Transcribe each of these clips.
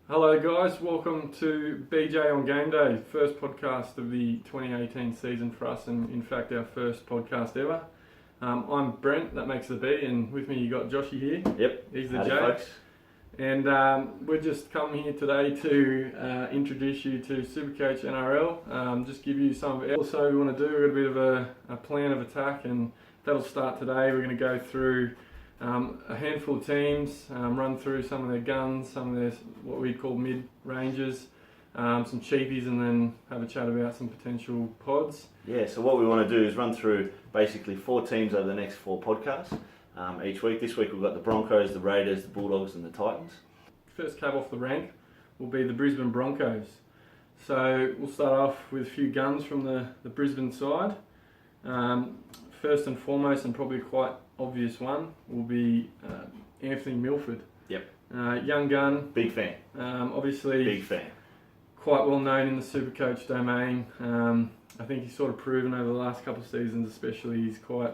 Hello guys, welcome to BJ on GameDay, first podcast of the 2018 season for us, and in fact our first podcast ever. I'm Brent, that makes the B, and with me you got Joshy here. Yep. He's the Howdy, J. folks. And we're just coming here today to introduce you to Supercoach NRL, just give you some of it. Also we want to do a bit of a plan of attack, and that'll start today. We're going to go through a handful of teams, run through some of their guns, some of their what we call mid-rangers, some cheapies, and then have a chat about some potential pods. Yeah, so what we want to do is run through basically 4 teams over the next 4 podcasts each week. This week we've got the Broncos, the Raiders, the Bulldogs and the Titans. First cab off the rank will be the Brisbane Broncos. So we'll start off with a few guns from the Brisbane side. First and foremost, and probably quite obvious one, will be Anthony Milford. Yep. Young gun. Big fan. Obviously. Big fan. Quite well known in the Supercoach domain. I think he's sort of proven over the last couple of seasons, especially, he's quite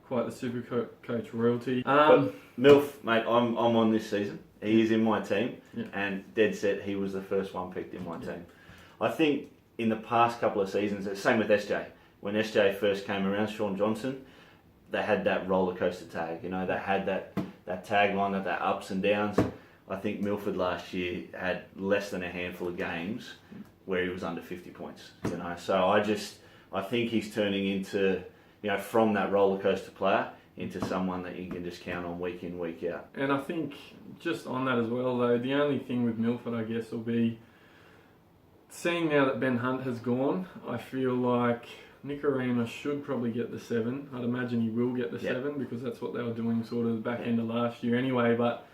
the Supercoach royalty. But Milf, mate, I'm on this season. He is in my team, yeah. and dead set, he was the first one picked in my team. I think in the past couple of seasons, same with SJ. When SJ first came around, Sean Johnson, they had that roller coaster tag. You know, they had that tagline of that ups and downs. I think Milford last year had less than a handful of games where he was under 50 points. You know, so I think he's turning into, you know, from that roller coaster player into someone that you can just count on week in, week out. And I think just on that as well, though, the only thing with Milford, I guess, will be seeing now that Ben Hunt has gone. I feel like Nicarima should probably get the 7. I'd imagine he will get the 7 because that's what they were doing sort of the back end of last year anyway. But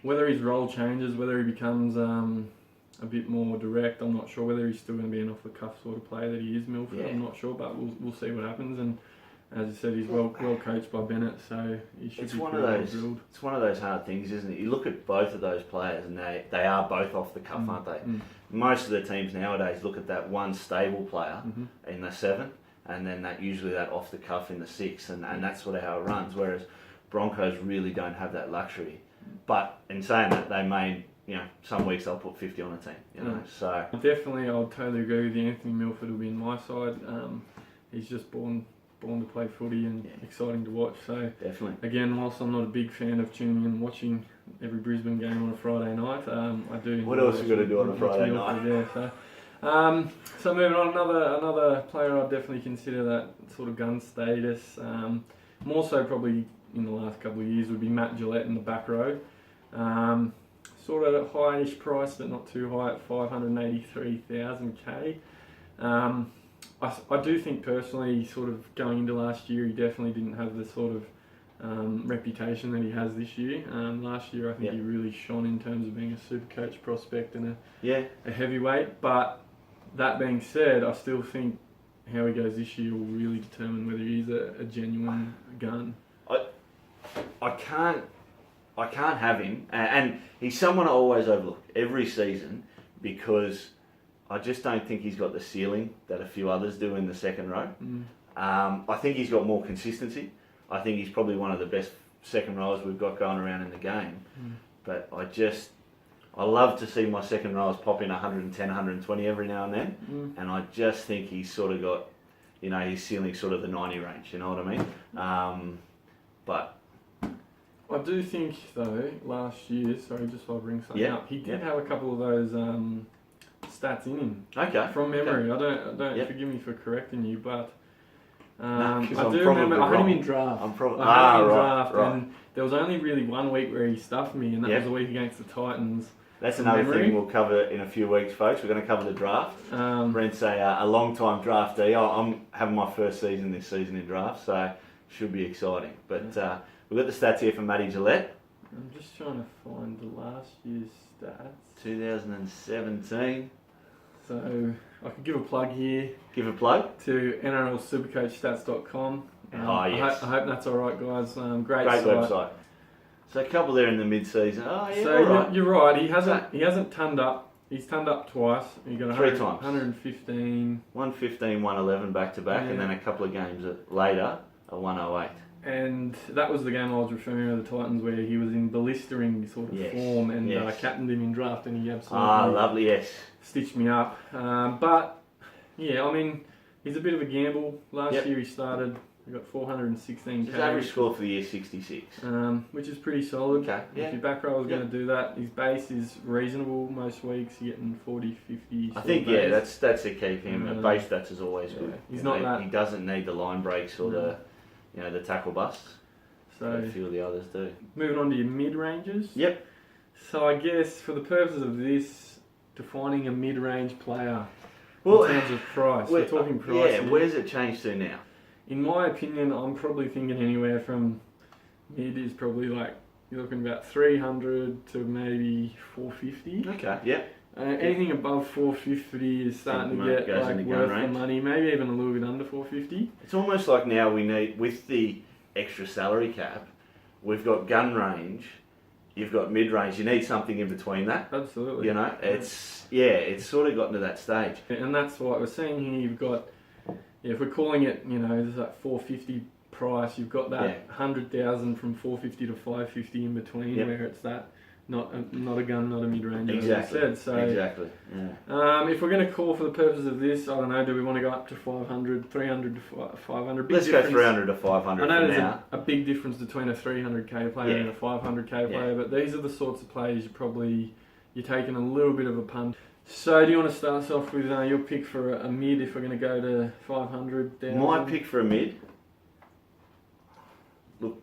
whether his role changes, whether he becomes a bit more direct, I'm not sure. Whether he's still going to be an off-the-cuff sort of player that he is, Milford, I'm not sure. But we'll see what happens. And as you said, he's well coached by Bennett, so he should be pretty well drilled. It's one of those hard things, isn't it? You look at both of those players, and they are both off the cuff, aren't they? Most of the teams nowadays look at that one stable player in the 7. And then usually that off the cuff in the 6, and that's sort of how it runs. Whereas Broncos really don't have that luxury. But in saying that, they may, you know, some weeks they'll put 50 on a team. You know, so definitely, I'll totally agree with you. Anthony Milford will be in my side. He's just born to play footy and exciting to watch. So definitely. Again, whilst I'm not a big fan of tuning in and watching every Brisbane game on a Friday night, I do. What else you got to do on a Friday night? Yeah. So moving on, another player I'd definitely consider that sort of gun status. More so probably in the last couple of years would be Matt Gillette in the back row. Sort of a high-ish price, but not too high at 583,000k. I do think personally, sort of going into last year, he definitely didn't have the sort of reputation that he has this year. Last year, I think he really shone in terms of being a Supercoach prospect and a heavyweight. But that being said, I still think how he goes this year will really determine whether he's a genuine gun. I can't have him, and he's someone I always overlook every season because I just don't think he's got the ceiling that a few others do in the second row. I think he's got more consistency. I think he's probably one of the best second rowers we've got going around in the game. But I love to see my second rowers pop in 110, 120 every now and then. And I just think he's sort of got, you know, his ceiling sort of the 90 range, you know what I mean? But I do think, though, last year, sorry, just while I bring something up, he did have a couple of those stats in him. Okay. From memory. Okay. I don't forgive me for correcting you, but I do probably remember I had him in draft. And there was only really one week where he stuffed me, and that was the week against the Titans. That's another thing we'll cover in a few weeks, folks. We're going to cover the draft. Brent's a long-time draftee. I'm having my first season this season in draft, so should be exciting. But we've got the stats here from Matty Gillette. I'm just trying to find the last year's stats. 2017. So I could give a plug here. Give a plug? To NRL Supercoach Yes. I hope that's all right, guys. Great website. So a couple there in the mid-season. Oh yeah, so all right. You're right. He hasn't tonned up. He's tonned up twice. He got 3 times. 115. 115, 111 back to back, and then a couple of games later, a 108. And that was the game I was referring to, the Titans, where he was in blistering sort of form, and captained him in draft, and he absolutely lovely, yes, stitched me up. But yeah, I mean, he's a bit of a gamble. Last year he started, he got 416 his average score for the year 66, which is pretty solid. Okay, yeah. If your back row is going to do that, his base is reasonable most weeks. You're getting 40, 50. I think that's the key for him. A base stats is always good. He's not that. He doesn't need the line breaks or the tackle busts. So a few of the others do. Moving on to your mid ranges. Yep. So I guess for the purposes of this, defining a mid range player in terms of price. We're talking price. Yeah. Where's it changed to now? In my opinion, I'm probably thinking anywhere from mid is probably like you're looking about 300 to maybe 450. Okay. Yep. Anything above 450 is starting to get like worth the money. Maybe even a little bit under 450. It's almost like now we need, with the extra salary cap, we've got gun range, you've got mid range. You need something in between that. Absolutely. You know, it's sort of gotten to that stage. And that's what we're seeing here. You've got, if we're calling it, there's that 450 price. You've got that 100,000 from 450 to 550 in between, where it's that. Not a gun, not a mid-range, exactly. as I said. So, exactly. Yeah. If we're going to call for the purposes of this, I don't know, do we want to go up to 500, 300 to 500? Let's go 300 to 500 I know there's now. a big difference between a 300k player and a 500k player, but these are the sorts of players you're taking a little bit of a punt. So do you want to start us off with your pick for a mid if we're going to go to 500? My pick for a mid? Look,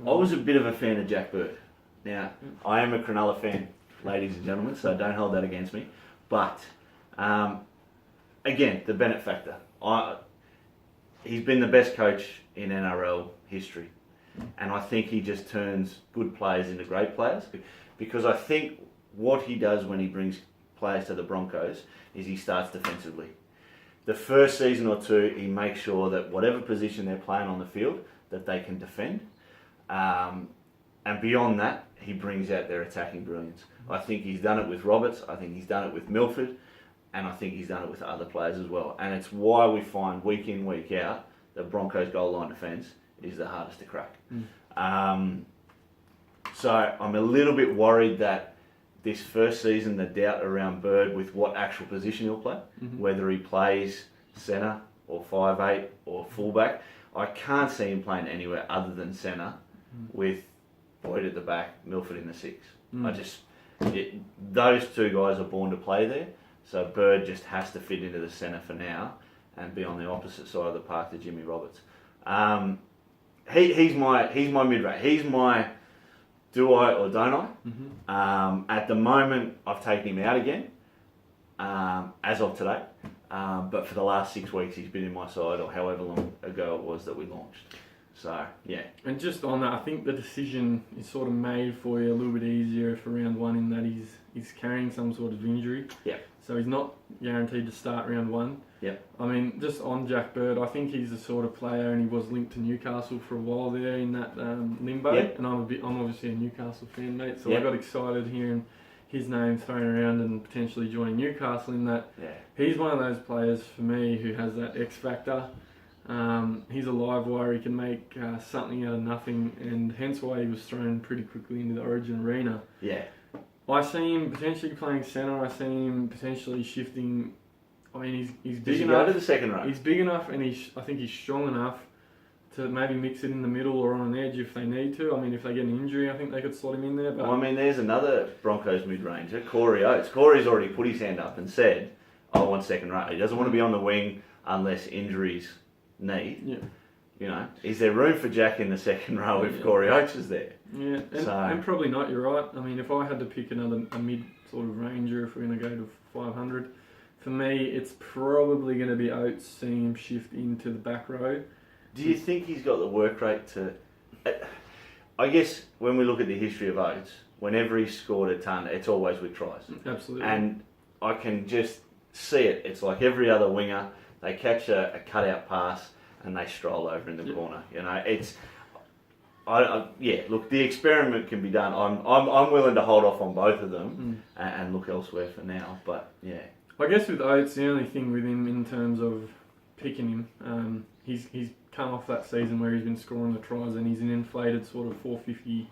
I was a bit of a fan of Jack Bird. Now, I am a Cronulla fan, ladies and gentlemen, so don't hold that against me. But, again, the Bennett factor. He's been the best coach in NRL history. And I think he just turns good players into great players. Because I think what he does when he brings players to the Broncos is he starts defensively. The first season or two, he makes sure that whatever position they're playing on the field, that they can defend. And beyond that, he brings out their attacking brilliance. I think he's done it with Roberts, I think he's done it with Milford, and I think he's done it with other players as well. And it's why we find week in, week out, the Broncos' goal line defence is the hardest to crack. So I'm a little bit worried that this first season, the doubt around Bird with what actual position he'll play, whether he plays centre or 5'8" or fullback, I can't see him playing anywhere other than centre with Boyd at the back, Milford in the 6. Those two guys are born to play there, so Bird just has to fit into the centre for now and be on the opposite side of the park to Jimmy Roberts. He's my mid-range. He's my do I or don't I. At the moment, I've taken him out again, as of today. But for the last 6 weeks, he's been in my side, or however long ago it was that we launched. So, yeah. And just on that, I think the decision is sort of made for you a little bit easier for round one in that he's carrying some sort of injury. Yeah. So he's not guaranteed to start round one. Yeah. I mean, just on Jack Bird, I think he's the sort of player, and he was linked to Newcastle for a while there in that limbo. Yep. And I'm obviously a Newcastle fan, mate, so I got excited hearing his name thrown around and potentially joining Newcastle in that. Yeah. He's one of those players for me who has that X factor. He's a live wire, he can make something out of nothing, and hence why he was thrown pretty quickly into the Origin arena. Yeah. I see him potentially playing centre, I see him potentially shifting. I mean, he's big Does he enough. go to the second row? He's big enough, and I think he's strong enough to maybe mix it in the middle or on an edge if they need to. I mean, if they get an injury, I think they could slot him in there. But well, I mean, there's another Broncos mid-ranger, Corey Oates. Corey's already put his hand up and said, I want second row. He doesn't want to be on the wing unless injuries need. Yeah. You know, is there room for Jack in the second row if Corey Oates is there? Yeah, and probably not, you're right. I mean, if I had to pick a mid sort of ranger, if we're going to go to 500, for me, it's probably going to be Oates, seeing him shift into the back row. Do you think he's got the work rate to... I guess when we look at the history of Oates, whenever he's scored a ton, it's always with tries. Absolutely. And I can just see it. It's like every other winger, they catch a cutout pass and they stroll over in the corner. You know, it's... look, the experiment can be done. I'm willing to hold off on both of them and look elsewhere for now. But, yeah. I guess with Oates, the only thing with him in terms of picking him. He's come off that season where he's been scoring the tries, and he's an inflated sort of 450,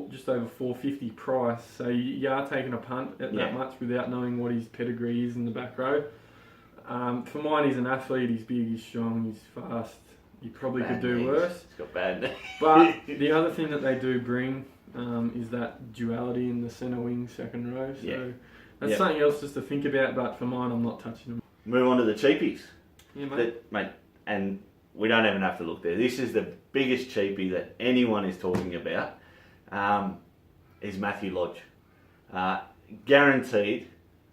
just over 450 price. So you are taking a punt at that much without knowing what his pedigree is in the back row. For mine, he's an athlete. He's big, he's strong, he's fast. He probably could do worse. He's got bad knees. But the other thing that they do bring is that duality in the centre wing second row. So that's something else just to think about. But for mine, I'm not touching him. Move on to the cheapies. Yeah, mate. And we don't even have to look there. This is the biggest cheapie that anyone is talking about. Is Matthew Lodge. Guaranteed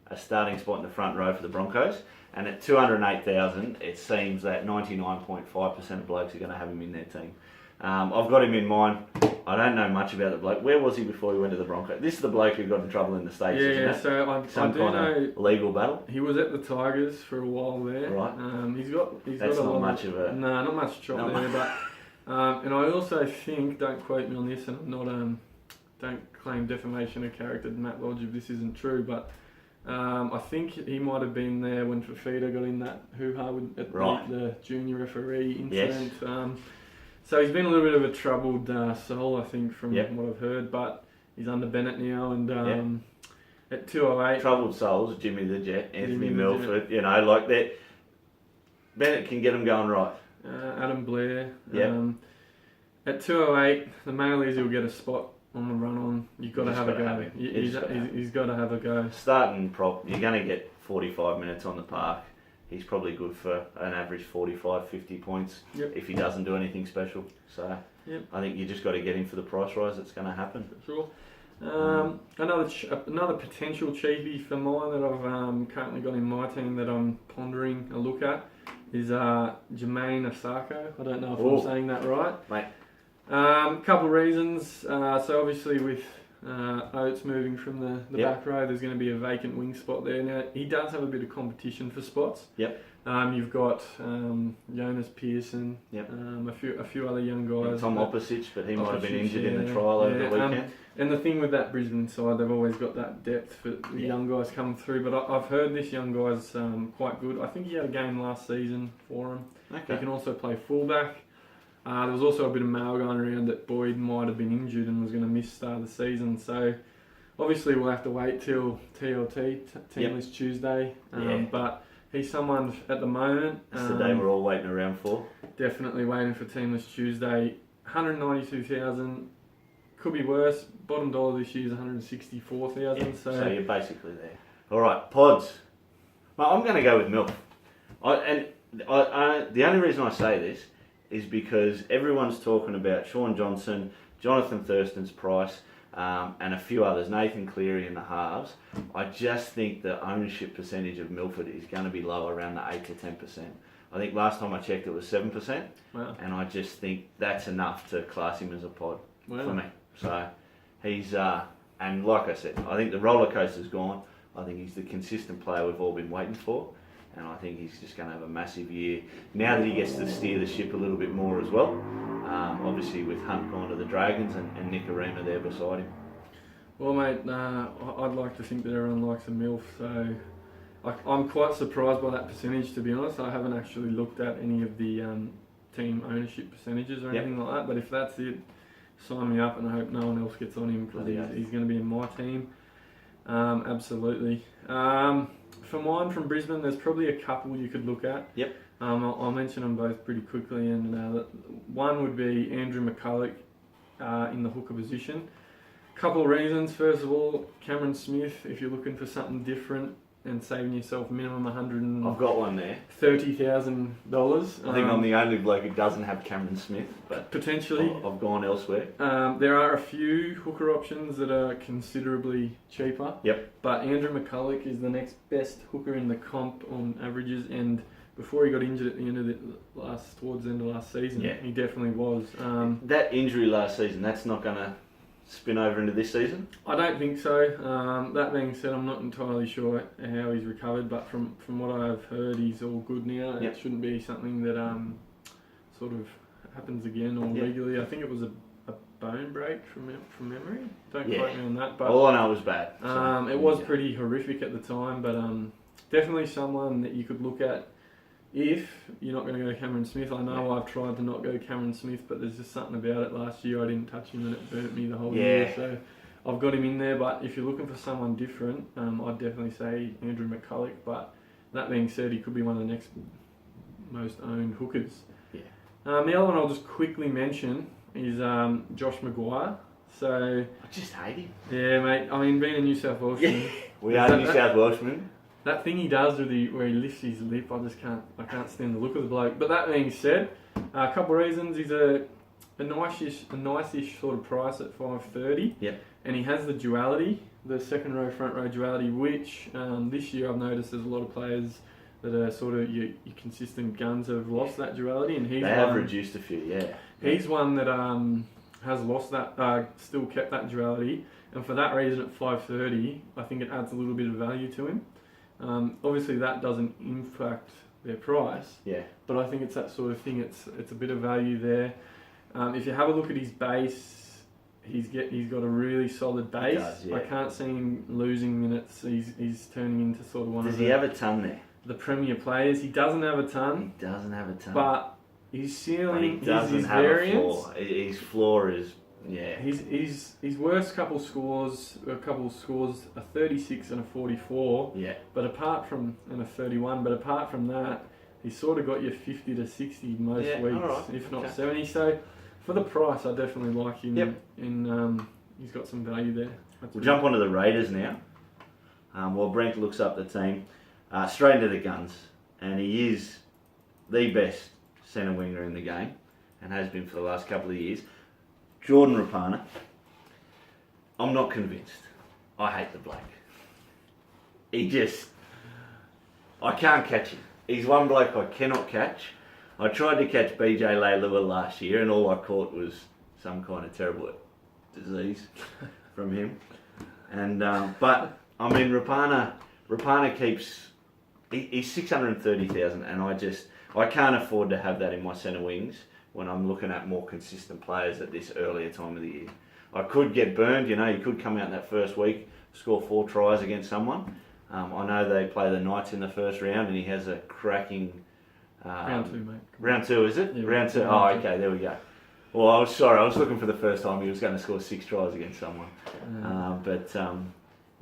a starting spot in the front row for the Broncos. And at 208,000, it seems that 99.5% of blokes are going to have him in their team. I've got him in mind. I don't know much about the bloke. Where was he before he went to the Broncos? This is the bloke who got in trouble in the States, isn't it? So I do know legal battle. he was at the Tigers for a while there. Right. He's got That's a not lot much of a... No, not much chop there. But and I also think, don't quote me on this, and I'm not don't claim defamation of character, Matt Lodge, if this isn't true, but I think he might have been there when Fafita got in that hoo-ha with the junior referee incident. Yes. So he's been a little bit of a troubled soul, I think, from what I've heard, but he's under Bennett now, and at 208... Troubled souls, Jimmy the Jet, Anthony Milford, you know, like that. Bennett can get them going right. Adam Blair. At 208, the Malies will get a spot on the run on. You've got to have a go. He's got to have a go. Starting prop, you're going to get 45 minutes on the park. He's probably good for an average 45, 50 points if he doesn't do anything special. So I think you just got to get him for the price rise that's going to happen. Sure. Another potential cheapie for mine that I've currently got in my team that I'm pondering a look at is Jermaine Osako. I don't know if I'm saying that right. Mate. Couple of reasons. So obviously with Oates moving from the back row, there's going to be a vacant wing spot there. Now he does have a bit of competition for spots. You've got Jonas Pearson, a few other young guys. Tom Opposich, but he might have been injured in the trial over the weekend. And the thing with that Brisbane side, they've always got that depth for the young guys coming through. But I've heard this young guy's quite good. I think he had a game last season for him. He can also play fullback. There was also a bit of mail going around that Boyd might have been injured and was going to miss start of the season. So obviously we'll have to wait till TLT, Teamless Tuesday. But he's someone at the moment. That's the day we're all waiting around for. Definitely waiting for Teamless Tuesday. 192,000. Could be worse. Bottom dollar this year is 164,000. So you're basically there. All right, pods. Well, I'm going to go with Milk. The only reason I say this is because everyone's talking about Sean Johnson, Jonathan Thurston's price, and a few others, Nathan Cleary in the halves. I just think the ownership percentage of Milford is going to be low, around the 8 to 10%. I think last time I checked it was 7%, and I just think that's enough to class him as a pod for me. So he's, and like I said, I think the roller coaster's gone. I think he's the consistent player we've all been waiting for. And I think he's just going to have a massive year now that he gets to steer the ship a little bit more as well. Obviously with Hunt gone to the Dragons and Nick Arima there beside him. Well, mate, I'd like to think that everyone likes a MILF, so I'm quite surprised by that percentage, to be honest. I haven't actually looked at any of the team ownership percentages or anything like that, but if that's it, sign me up, and I hope no one else gets on him because he's going to be in my team. Absolutely. For mine from Brisbane, there's probably a couple you could look at. I'll mention them both pretty quickly, and one would be Andrew McCulloch in the hooker position. Couple of reasons. First of all, Cameron Smith, if you're looking for something different and saving yourself minimum I've got one there. $30,000. I think I'm the only bloke who doesn't have Cameron Smith, but potentially I've gone elsewhere. There are a few hooker options that are considerably cheaper. But Andrew McCulloch is the next best hooker in the comp on averages, and before he got injured at the end of towards the end of last season, he definitely was. That injury last season, that's not going to spin over into this season? I don't think so. That being said, I'm not entirely sure how he's recovered, but from what I've heard, he's all good now. It shouldn't be something that sort of happens again or regularly. I think it was a bone break from memory. Don't quote me on that. But all I know was bad. It was pretty horrific at the time, but definitely someone that you could look at if you're not going to go Cameron Smith. I know I've tried to not go Cameron Smith, but there's just something about it. Last year I didn't touch him and it burnt me the whole year. So I've got him in there, but if you're looking for someone different, I'd definitely say Andrew McCulloch. But that being said, he could be one of the next most owned hookers. Yeah. The other one I'll just quickly mention is Josh Maguire. So I just hate him. Yeah, mate. I mean, being a New South Welshman, we are New South Welshmen. That thing he does where he lifts his lip, I can't stand the look of the bloke. But that being said, a couple of reasons. He's a nice-ish sort of price at $5.30. Yep. And he has the duality, the second row, front row duality, which this year I've noticed there's a lot of players that are sort of your consistent guns have lost that duality, and they have reduced a few. Yeah. He's one that has lost that, still kept that duality, and for that reason at $5.30, I think it adds a little bit of value to him. Obviously, that doesn't impact their price. Yeah. But I think it's that sort of thing. It's a bit of value there. If you have a look at his base, he's got a really solid base. He does, yeah. I can't see him losing minutes. He's turning into sort of one Does of he have a ton there? The premier players. He doesn't have a ton. He doesn't have a ton. But his ceiling is his variance. A floor. His floor is. Yeah. His worst couple scores a 36 and a 44. Yeah. But apart from and a 31, but apart from that, he's sort of got you 50 to 60 most weeks, right. if not 70. So for the price, I definitely like him. Yep. He's got some value there. We'll jump onto the Raiders now. While Brent looks up the team, straight into the guns, and he is the best centre winger in the game, and has been for the last couple of years. Jordan Rapana, I'm not convinced. I hate the bloke. I can't catch him. He's one bloke I cannot catch. I tried to catch BJ Leilua last year, and all I caught was some kind of terrible disease from him. And but I mean, Rapana keeps. He's 630,000, and I can't afford to have that in my centre wings when I'm looking at more consistent players at this earlier time of the year. I could get burned, you could come out in that first week, score 4 tries against someone. I know they play the Knights in the first round, and he has a cracking... round 2, mate. Round 2, is it? Yeah, round 2. Oh, okay, there we go. Well, I was looking for the first time he was going to score 6 tries against someone.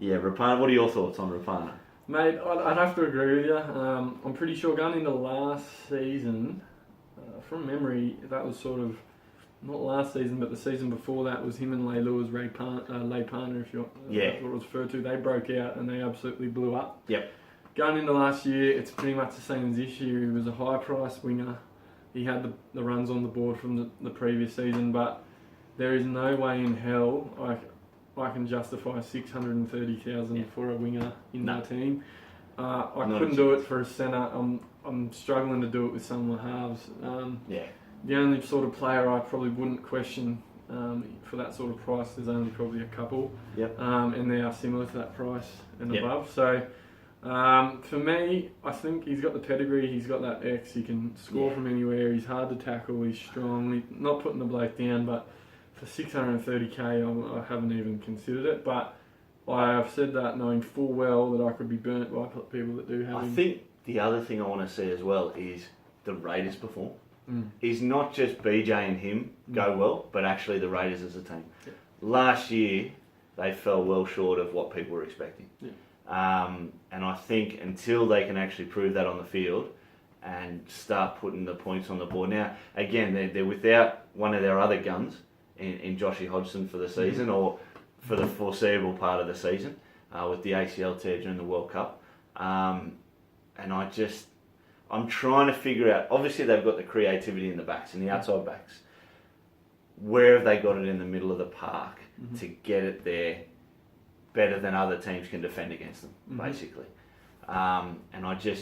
Rapana, what are your thoughts on Rapana? Mate, I'd have to agree with you. I'm pretty sure going into last season... from memory, that was sort of not last season, but the season before that was him and Leilua's Leipana, if you that's what it was referred to. They broke out and they absolutely blew up. Yep. Going into last year, it's pretty much the same as this year. He was a high-priced winger. He had the runs on the board from the previous season, but there is no way in hell I can justify 630,000 for a winger in my team. I couldn't do it for a centre. I'm struggling to do it with some of my halves. The only sort of player I probably wouldn't question for that sort of price, there's only probably a couple. Yep. And they are similar to that price and above. So for me, I think he's got the pedigree, he's got that X, he can score from anywhere, he's hard to tackle, he's strong, he's not putting the bloke down, but for 630k I haven't even considered it. But I have said that knowing full well that I could be burnt by people that do have him. I think the other thing I want to see as well is the Raiders perform. Is not just BJ and him go well, but actually the Raiders as a team. Yeah. Last year, they fell well short of what people were expecting. Yeah. And I think until they can actually prove that on the field and start putting the points on the board. Now, again, they're without one of their other guns in Joshy Hodgson for the season or for the foreseeable part of the season with the ACL tear during the World Cup. And I'm trying to figure out, obviously they've got the creativity in the backs, in the outside backs. Where have they got it in the middle of the park to get it there better than other teams can defend against them, basically? And like I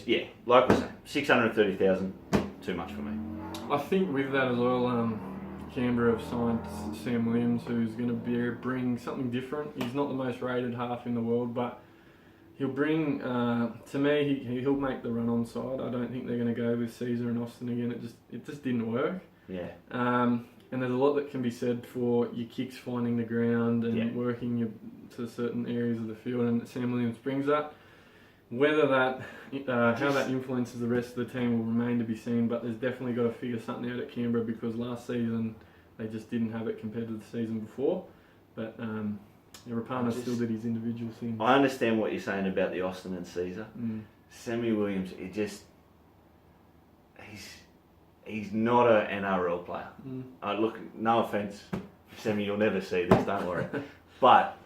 say, 630,000, too much for me. I think with that as well, Canberra have signed Sam Williams, who's going to bring something different. He's not the most rated half in the world, but he'll bring, to me, he'll make the run-on side. I don't think they're going to go with Caesar and Austin again. It just didn't work. Yeah. And there's a lot that can be said for your kicks finding the ground and working to certain areas of the field, and Sam Williams brings that. Whether that, how that influences the rest of the team will remain to be seen, but there's definitely got to figure something out at Canberra because last season they just didn't have it compared to the season before. But Rapana still did his individual thing. I understand what you're saying about the Austin and Caesar. Sammy Williams, he's not an NRL player. Look, no offence, Sammy, you'll never see this, don't worry. But,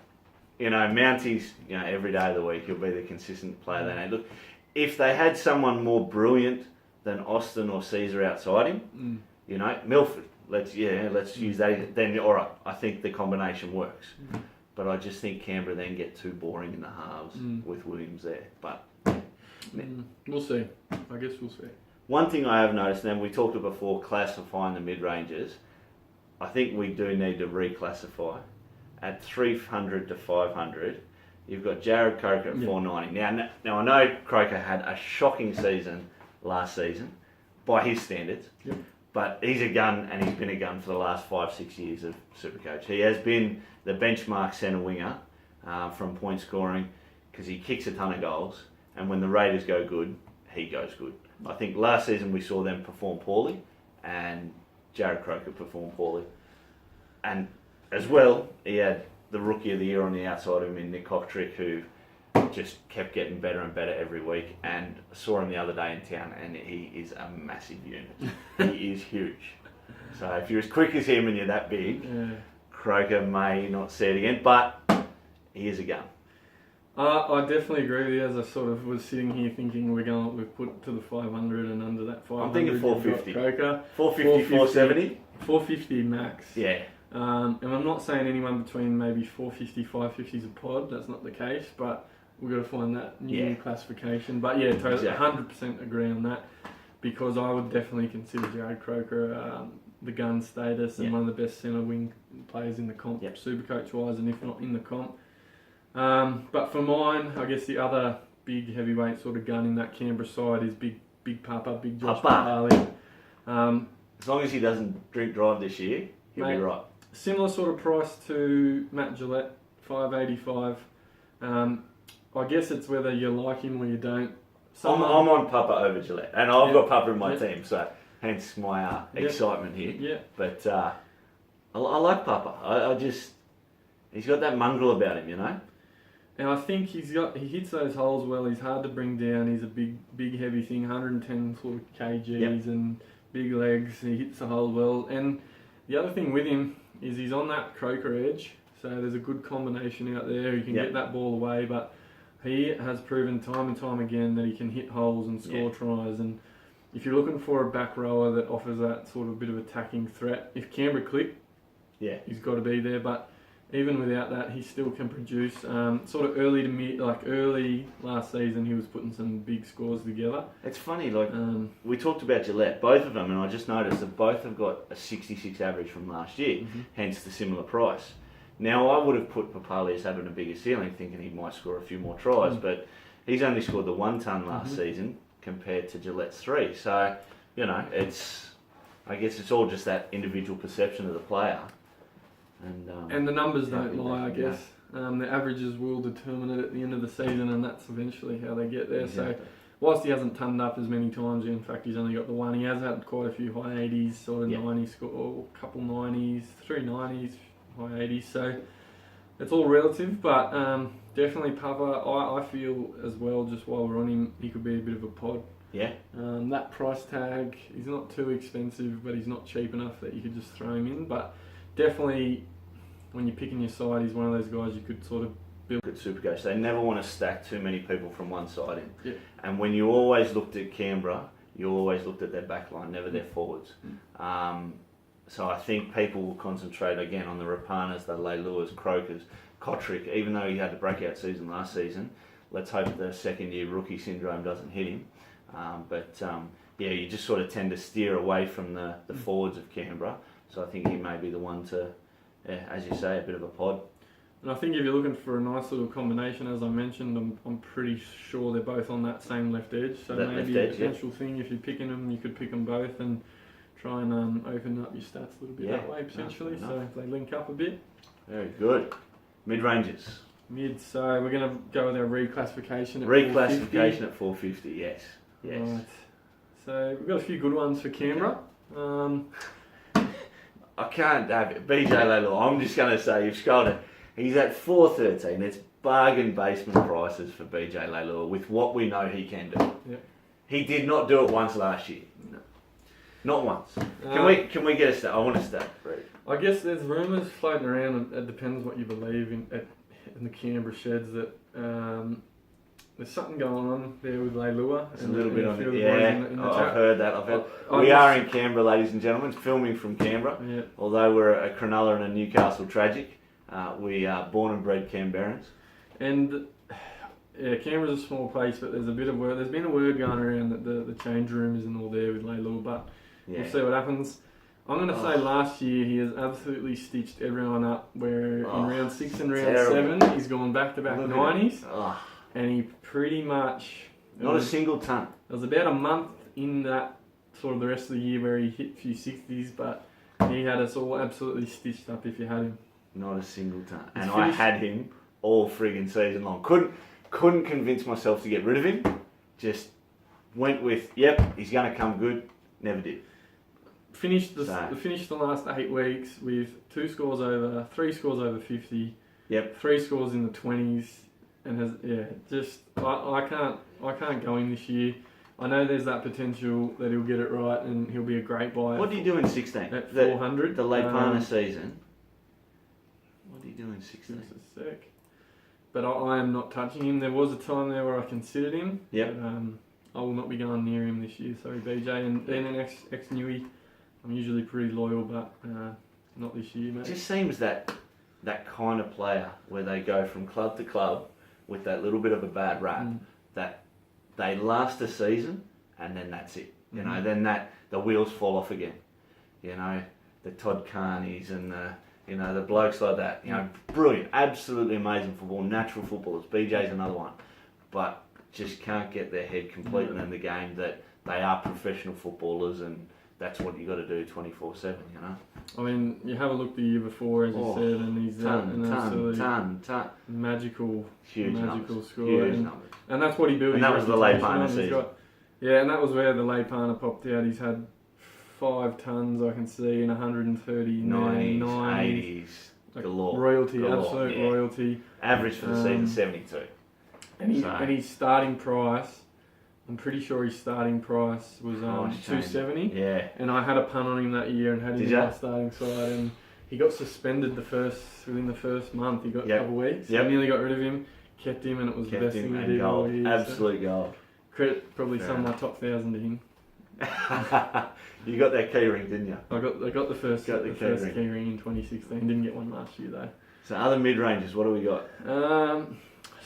Mounties, every day of the week, he'll be the consistent player they need. Look, if they had someone more brilliant than Austin or Caesar outside him, Milford, let's use that. Then, all right, I think the combination works. But I just think Canberra then get too boring in the halves with Williams there. But we'll see. I guess we'll see. One thing I have noticed, and we talked about before, classifying the mid-ranges, I think we do need to reclassify. At 300 to 500, you've got Jared Croker at 490. Now I know Croker had a shocking season last season, by his standards, but he's a gun and he's been a gun for the last 5-6 years of Supercoach. He has been the benchmark centre winger from point scoring because he kicks a ton of goals, and when the Raiders go good, he goes good. I think last season we saw them perform poorly and Jared Croker performed poorly. And as well, he had the Rookie of the Year on the outside of him in Nick Cocktrick, who just kept getting better and better every week. And I saw him the other day in town, and he is a massive unit. He is huge. So if you're as quick as him and you're that big, Croker may not see it again, but he is a gun. I definitely agree with you. As I sort of was sitting here thinking we've put to the 500 and under that 500. I'm thinking 450. Croker. 450, 470? 450 max. Yeah. And I'm not saying anyone between maybe 450, 550 is a pod. That's not the case, but we've got to find that new classification. But yeah, totally, 100% agree on that, because I would definitely consider Jared Croker the gun status and one of the best centre wing players in the comp, Supercoach wise, and if not in the comp. But for mine, I guess the other big heavyweight sort of gun in that Canberra side is Big Papa, Big Josh Papali. As long as he doesn't drink drive this year, he'll be right. Similar sort of price to Matt Gillette, $5.85. I guess it's whether you like him or you don't. I'm on Papa over Gillette, and I've got Papa in my team, so hence my excitement here. Yeah. But I like Papa. He's got that mongrel about him, And I think he hits those holes well. He's hard to bring down. He's a big heavy thing, 110 sort of kgs and big legs. He hits the hole well. And the other thing with him is he's on that Croker edge, so there's a good combination out there. He can get that ball away, but he has proven time and time again that he can hit holes and score tries. And if you're looking for a back rower that offers that sort of bit of attacking threat, if Canberra click, he's got to be there. But even without that, he still can produce. Sort of early to mid, early last season, he was putting some big scores together. It's funny, we talked about Gillette, both of them, and I just noticed that both have got a 66 average from last year, hence the similar price. Now, I would have put Papali as having a bigger ceiling, thinking he might score a few more tries, but he's only scored the 1 ton last season compared to Gillette's 3. So, I guess it's all just that individual perception of the player. And the numbers don't lie, I guess. The averages will determine it at the end of the season, and that's eventually how they get there. Exactly. So, whilst he hasn't tonned up as many times, in fact, he's only got the 1. He has had quite a few high 80s, sort of 90s, score, a couple 90s, 3 90s, high 80s. So, it's all relative, but definitely Papa, I feel as well, just while we're on him, he could be a bit of a pod. Yeah. That price tag, he's not too expensive, but he's not cheap enough that you could just throw him in. But definitely, when you're picking your side, he's one of those guys you could sort of build. At Supercoach, they never want to stack too many people from one side in. Yeah. And when you always looked at Canberra, you always looked at their back line, never their forwards. So I think people will concentrate again on the Rapanas, the Leiluas, Crokers, Cotrick, even though he had the breakout season last season. Let's hope the second year rookie syndrome doesn't hit him. You just sort of tend to steer away from the forwards of Canberra. So I think he may be the one to, as you say, a bit of a pod. And I think if you're looking for a nice little combination, as I mentioned, I'm pretty sure they're both on that same left edge. So that maybe a potential thing, if you're picking them, you could pick them both and try and open up your stats a little bit that way, potentially. So if they link up a bit. Very good. Mid-ranges. Mid, so we're going to go with our reclassification at Reclassification at 450, yes. Right. So we've got a few good ones for Canberra. I can't have it. BJ Leilua, I'm just going to say, you've scrolled it. He's at 413. It's bargain basement prices for BJ Leilua with what we know he can do. Yep. He did not do it once last year. No. Not once. Can we get a stat? I want a stat. I guess there's rumours floating around, and it depends what you believe in the Canberra sheds, that there's something going on there with Leilua. It's a little bit on it. I've heard that. We are in Canberra, ladies and gentlemen, filming from Canberra. Yeah. Although we're a Cronulla and a Newcastle tragic, we are born and bred Canberrans. And yeah, Canberra's a small place, but there's a bit of word. There's been a word going around that the change room isn't all there with Leilua, but we'll see what happens. I'm going to say last year he has absolutely stitched everyone up, where in round 6 and round 7 he's gone back-to-back 90s, and he pretty much... Not a single ton. There was about a month in that sort of the rest of the year where he hit a few 60s, but he had us all absolutely stitched up if you had him. Not a single ton. And I had him all friggin' season long. Couldn't convince myself to get rid of him. Just went with, yep, he's going to come good. Never did. Finished the last 8 weeks with 3 scores over 50. Yep. 3 scores in the 20s, and I can't go in this year. I know there's that potential that he'll get it right and he'll be a great buy. What do you do in 16? At 400. The Leipana season. What do you do in 16? Just a sec. But I am not touching him. There was a time there where I considered him. Yep. But, I will not be going near him this year. Sorry, BJ. And then an ex-Newy. I'm usually pretty loyal, but not this year, mate. It just seems that kind of player where they go from club to club with that little bit of a bad rap, that they last a season and then that's it. You know, then the wheels fall off again. You know, the Todd Carneys and the blokes like that. You know, brilliant, absolutely amazing football, natural footballers. BJ's another one, but just can't get their head completely in the game that they are professional footballers and that's what you got to do 24/7. You know. I mean, you have a look the year before, as you said, and he's an absolutely magical scorer. And that's what he built. And that was the Leipana season. And that was where the Leipana popped out. He's had 5 tons, I can see, in 130, 90s, 80s, galore. Royalty, galore, absolute royalty. Average for the season, 72. And his starting price, I'm pretty sure his starting price was 270. Yeah. And I had a punt on him that year and had him in my starting side, and he got suspended within the first month. He got a couple of weeks. I nearly got rid of him, kept him, and it was the best thing I did all year. Absolute gold. Credit probably some of my top 1,000 to him. You got that key ring, didn't you? I got the first key ring in 2016. Didn't get one last year though. So other mid ranges, what do we got?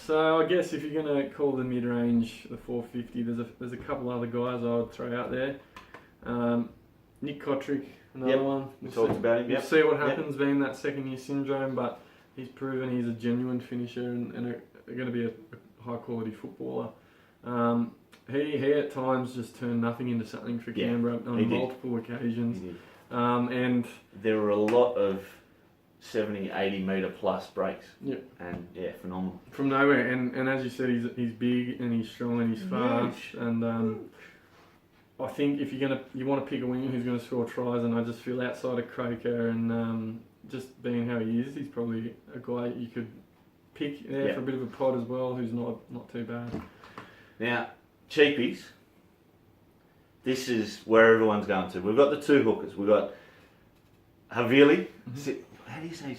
So I guess if you're going to call the mid range the 450, there's a couple other guys I would throw out there. Nick Kotrick, another one. We talked about him. We'll see what happens being that second year syndrome, but he's proven he's a genuine finisher and going to be a high quality footballer. He at times just turned nothing into something for Canberra on multiple occasions. He did. And there were a lot of 70, 80 metre plus breaks. Yep. And phenomenal. From nowhere. And as you said, he's big and he's strong and he's fast. And I think if you want to pick a winger who's going to score tries, and I just feel outside of Croker and just being how he is, he's probably a guy you could pick for a bit of a pod as well, who's not too bad. Now, cheapies. This is where everyone's going to. We've got the 2 hookers. We've got Havili. How do you say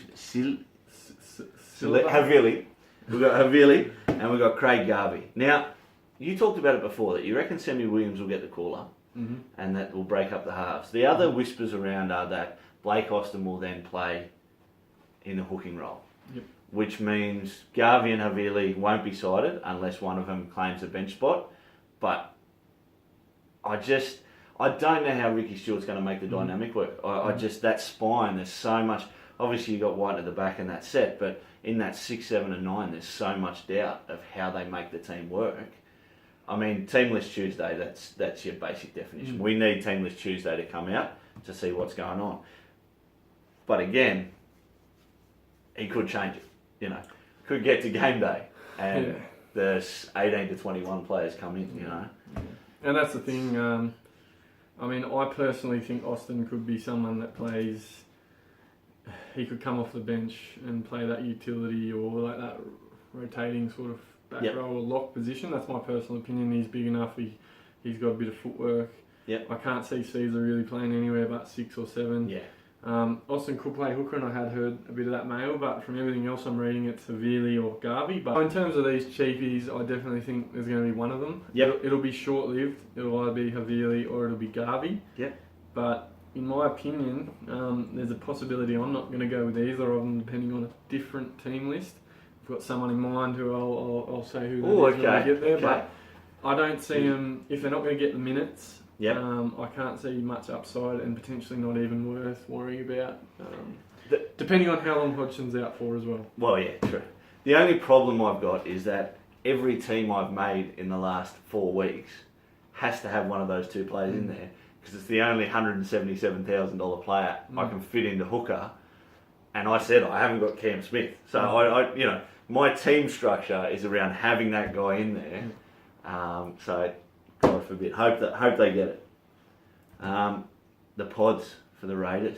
Havili. We've got Havili and we've got Craig Garvey. Now, you talked about it before that you reckon Sammy Williams will get the call-up and that will break up the halves. The other whispers around are that Blake Austin will then play in the hooking role. Yep. Which means Garvey and Havili won't be sided unless one of them claims a bench spot. But I don't know how Ricky Stewart's going to make the dynamic work. I just, that spine, there's so much. Obviously, you got White at the back in that set, but in that 6, 7, and 9, there's so much doubt of how they make the team work. I mean, Teamless Tuesday, that's your basic definition. We need Teamless Tuesday to come out to see what's going on. But again, he could change it, could get to game day and Yeah. the 18 to 21 players come in, you know. And that's the thing. I mean, I personally think Austin could be someone that plays. He could come off the bench and play that utility or like that rotating sort of back Yep. row or lock position. That's my personal opinion. He's big enough. He's got a bit of footwork. Yep. I can't see Caesar really playing anywhere but 6 or 7. Yeah. Austin could play hooker, and I had heard a bit of that mail, but from everything else I'm reading, it's Severely or Garvey. But in terms of these cheapies, I definitely think there's going to be one of them. Yep. It'll be short-lived. It'll either be Havili or it'll be Garvey. Yep. But in my opinion, there's a possibility I'm not going to go with either of them, depending on a different team list. I've got someone in mind who I'll say who that is when I get there. Okay. But I don't see them, if they're not going to get the minutes, Yep. I can't see much upside and potentially not even worth worrying about, depending on how long Hodgson's out for as well. Well, yeah, true. The only problem I've got is that every team I've made in the last 4 weeks has to have one of those two players in there because it's the only $177,000 player I can fit into hooker. And I said I haven't got Cam Smith, so I you know, my team structure is around having that guy in there. So God forbid, hope they get it. The pods for the Raiders.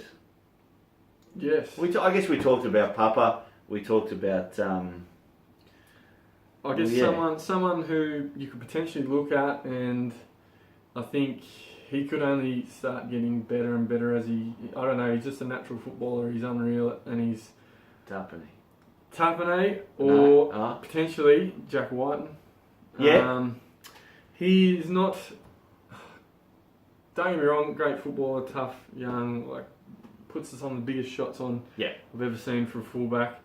Yes. I guess we talked about Papa. We talked about. I guess yeah. someone who you could potentially look at, and I think he could only start getting better and better as I don't know, he's just a natural footballer, he's unreal, and he's Tapane or potentially Jack Whiten. Yeah. He's not, don't get me wrong, great footballer, tough, young, like puts us on the biggest shots on I've ever seen for a fullback.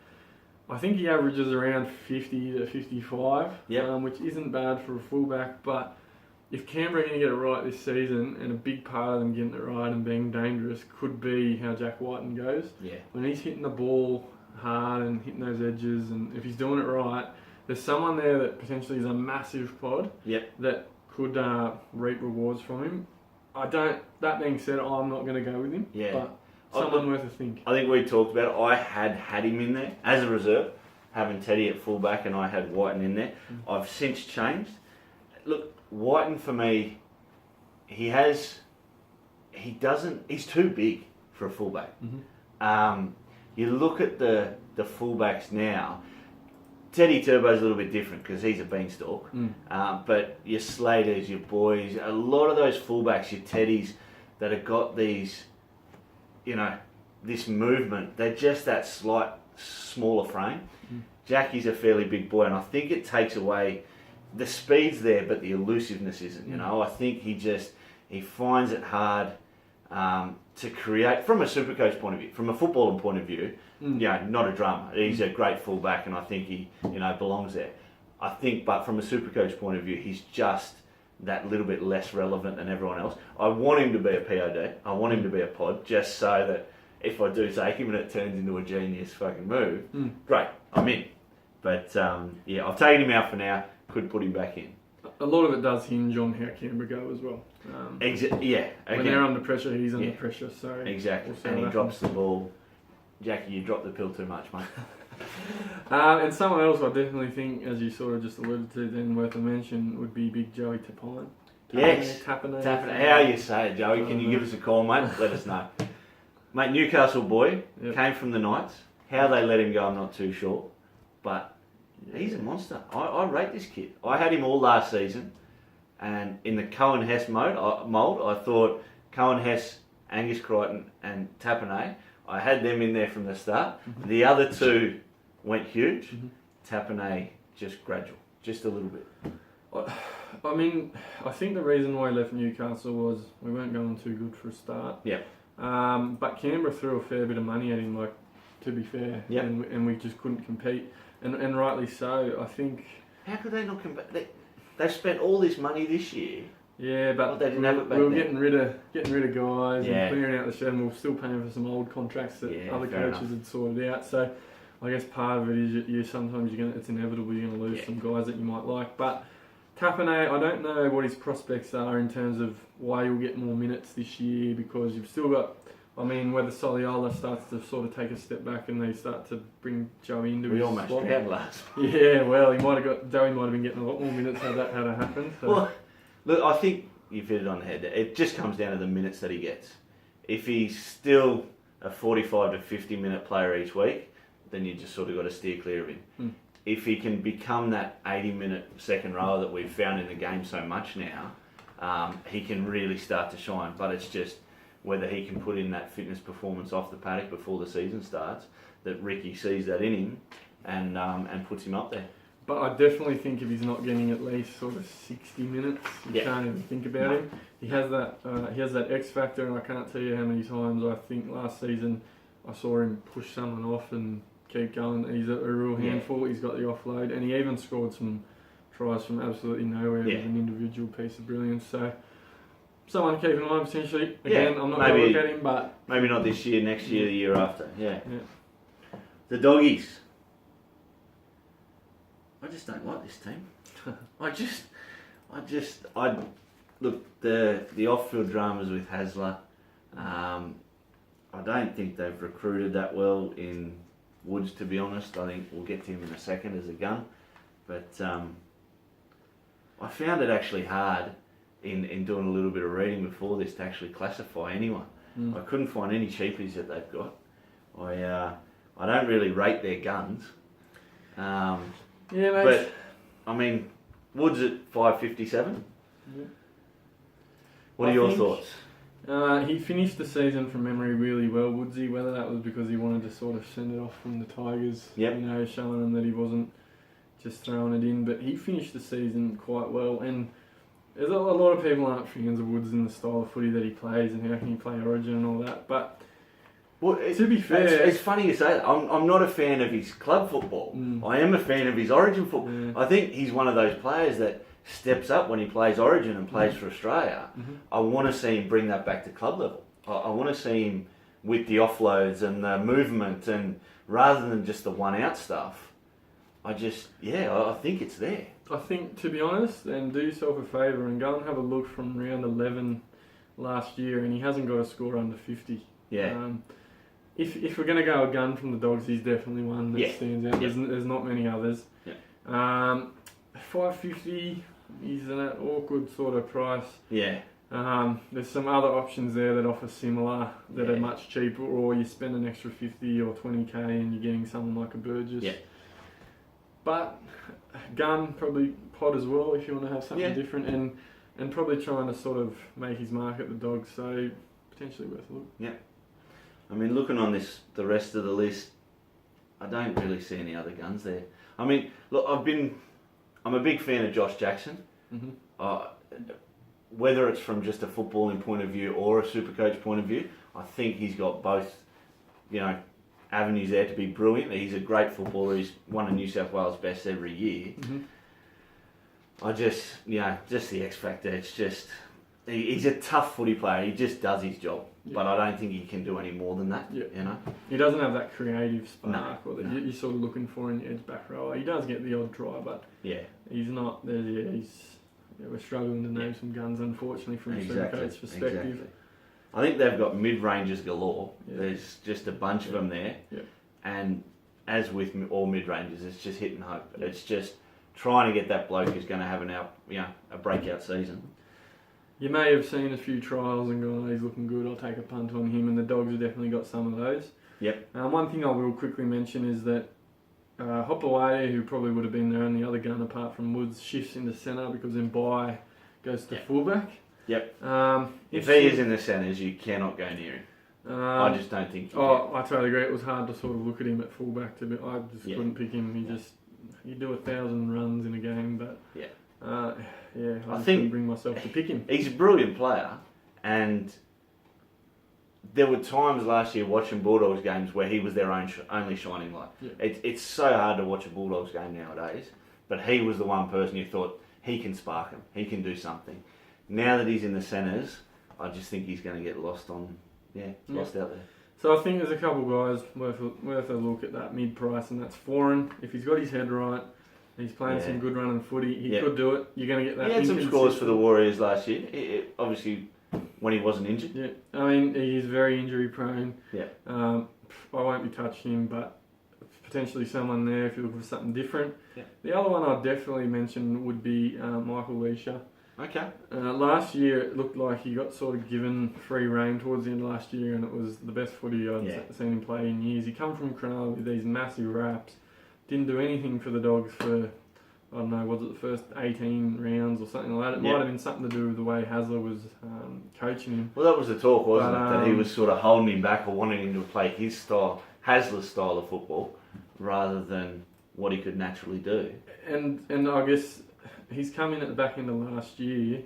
I think he averages around 50 to 55, which isn't bad for a fullback, but if Canberra are going to get it right this season, and a big part of them getting it right and being dangerous could be how Jack Whiten goes. Yeah. When he's hitting the ball hard and hitting those edges, and if he's doing it right, there's someone there that potentially is a massive pod that could reap rewards from him. That being said, I'm not going to go with him, but someone worth a think. I think we talked about it. I had him in there as a reserve, having Teddy at fullback, and I had Whiten in there. I've since changed. Look, Whiten for me, he's too big for a fullback. You look at the fullbacks now. Teddy Turbo's a little bit different because he's a beanstalk. But your Slaters, your boys, a lot of those fullbacks, your Teddies that have got these, you know, this movement, they're just that slight smaller frame. Jackie's a fairly big boy, and I think it takes away, the speed's there, but the elusiveness isn't, you know. I think he finds it hard to create, from a Supercoach point of view, from a footballing point of view, you know, not a drama. He's a great fullback, and I think he, you know, belongs there. I think, but from a Supercoach point of view, he's just that little bit less relevant than everyone else. I want him to be a POD. I want him to be a pod, just so that if I do take him and it turns into a genius fucking move, great, I'm in. But yeah, I've taken him out for now. Could put him back in. A lot of it does hinge on how Canberra go as well. When they're under pressure, he's under pressure. So exactly, and he drops the ball. Jackie, you dropped the pill too much, mate. And someone else I definitely think, as you sort of just alluded to, then worth a mention would be Big Joey Tapine. Yes, Tapine. How you say it, Joey? Can you give us a call, mate? Let us know. Mate, Newcastle boy, came from the Knights. How they let him go, I'm not too sure. But he's a monster. I rate this kid. I had him all last season. And in the Cohen Hess mould, I thought Cohen Hess, Angus Crichton and Tapine, I had them in there from the start. The other two went huge. Tapine just gradual, just a little bit. I mean, I think the reason why he left Newcastle was we weren't going too good for a start. Yeah. But Canberra threw a fair bit of money at him, like, to be fair. Yep. And we just couldn't compete. And rightly so, I think. How could they not compete? They've spent all this money this year. Yeah, but they didn't have it back we were then. getting rid of guys and clearing out the shed, and we were still paying for some old contracts that other coaches had sorted out. So I guess part of it is sometimes it's inevitable you're going to lose some guys that you might like. But Tapine, I don't know what his prospects are in terms of why you'll get more minutes this year, because you've still got I mean, whether Soliola starts to sort of take a step back and they start to bring Joey into We his almost squad. drowned last. Yeah, well, Joey might have been getting a lot more minutes had that happened. So. Well, look, I think you've hit it on the head. It just comes down to the minutes that he gets. If he's still a 45 to 50 minute player each week, then you just sort of got to steer clear of him. If he can become that 80 minute second rower that we've found in the game so much now, he can really start to shine. But it's just whether he can put in that fitness performance off the paddock before the season starts, that Ricky sees that in him and puts him up there. But I definitely think if he's not getting at least sort of 60 minutes, you can't even think about him. He has that X factor, and I can't tell you how many times I think last season I saw him push someone off and keep going. He's a real handful. He's got the offload, and he even scored some tries from absolutely nowhere with an individual piece of brilliance. So someone to keep an eye on potentially. Again, I'm not going to look at him, but maybe not this year, next year, the year after. Yeah. The Doggies. I just don't like this team. I look, the off-field dramas with Hasler. I don't think they've recruited that well in Woods, to be honest. I think we'll get to him in a second as a gun. But I found it actually hard in doing a little bit of reading before this to actually classify anyone. I couldn't find any cheapies that they've got. I don't really rate their guns. yeah, mate. But, I mean, Woods at 557. Yeah. What are your thoughts? He finished the season from memory really well, Woodsy. Whether that was because he wanted to sort of send it off from the Tigers, showing them that he wasn't just throwing it in. But he finished the season quite well, and there's a lot of people aren't fans of Woods and the style of footy that he plays and how can he play Origin and all that. But to be fair, it's funny you say that. I'm not a fan of his club football. I am a fan of his Origin football. Yeah. I think he's one of those players that steps up when he plays Origin and plays for Australia. I want to see him bring that back to club level. I want to see him with the offloads and the movement, and rather than just the one-out stuff. I think it's there. I think, to be honest, and do yourself a favour and go and have a look from round 11 last year, and he hasn't got a score under 50. Yeah. If we're going to go a gun from the Dogs, he's definitely one that stands out. There's not many others. 550, he's an awkward sort of price. Yeah. There's some other options there that offer similar, that are much cheaper, or you spend an extra 50 or 20k and you're getting someone like a Burgess. Yeah. But gun, probably pod as well if you want to have something different, and probably trying to sort of make his mark at the Dogs, so potentially worth a look. Yeah. I mean, looking on the rest of the list, I don't really see any other guns there. I mean, look, I'm a big fan of Josh Jackson. Whether it's from just a footballing point of view or a Supercoach point of view, I think he's got both, avenues there to be brilliant. He's a great footballer. He's one of New South Wales' best every year. I just the X factor. It's just he's a tough footy player. He just does his job, but I don't think he can do any more than that. He doesn't have that creative spark No. you're sort of looking for in the edge back row. He does get the odd try, but he's not there. We're struggling to name some guns, unfortunately, from a Supercoach perspective. Exactly. I think they've got mid-rangers galore. There's just a bunch of them there. And as with all mid-rangers, it's just hit and hope. It's just trying to get that bloke who's going to have a breakout season. You may have seen a few trials and gone, he's looking good, I'll take a punt on him, and the Dogs have definitely got some of those. One thing I will quickly mention is that Hopaway, who probably would have been their only other gun apart from Woods, shifts into centre because Mbai goes to fullback. If he is in the centres, you cannot go near him. I just don't think you can. I totally agree. It was hard to sort of look at him at fullback. I just couldn't pick him. He do 1,000 runs in a game, but I couldn't bring myself to pick him. He's a brilliant player, and there were times last year watching Bulldogs games where he was their only shining light. It's so hard to watch a Bulldogs game nowadays, but he was the one person you thought, he can spark him, he can do something. Now that he's in the centres, I just think he's going to get lost out there. So I think there's a couple guys worth a look at that mid-price, and that's Foreign. If he's got his head right, he's playing some good running footy, he could do it. You're going to get that. He had some scores for the Warriors last year. Obviously, when he wasn't injured. Yeah, I mean, he is very injury prone. Yeah. I won't be touching him, but potentially someone there if you're looking for something different. Yeah. The other one I'd definitely mention would be Michael Leisha. Okay. Last year it looked like he got sort of given free rein towards the end of last year, and it was the best footy I'd seen him play in years. He come from Cronulla with these massive raps, didn't do anything for the Dogs for, I don't know, was it the first 18 rounds or something like that? It might have been something to do with the way Hasler was coaching him. Well, that was the talk, wasn't it? That he was sort of holding him back or wanting him to play his style, Hasler's style of football, rather than what he could naturally do. And I guess he's come in at the back end of last year,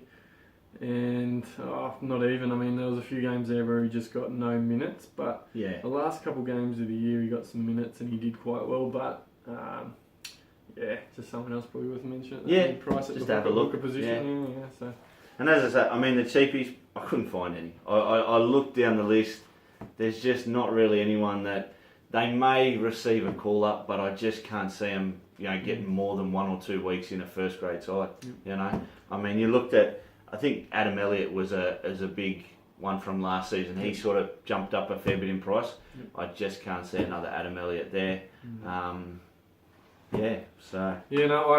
and not even. I mean, there was a few games there where he just got no minutes, but the last couple games of the year he got some minutes and he did quite well. But just someone else probably worth mentioning. Yeah, price at just the have a look. Position. Yeah. So. And as I say, I mean, the cheapies, I couldn't find any. I looked down the list. There's just not really anyone that they may receive a call up, but I just can't see them, getting more than 1 or 2 weeks in a first grade side. I mean, you looked at, I think Adam Elliott was a big one from last season. He sort of jumped up a fair bit in price. I just can't see another Adam Elliott there. I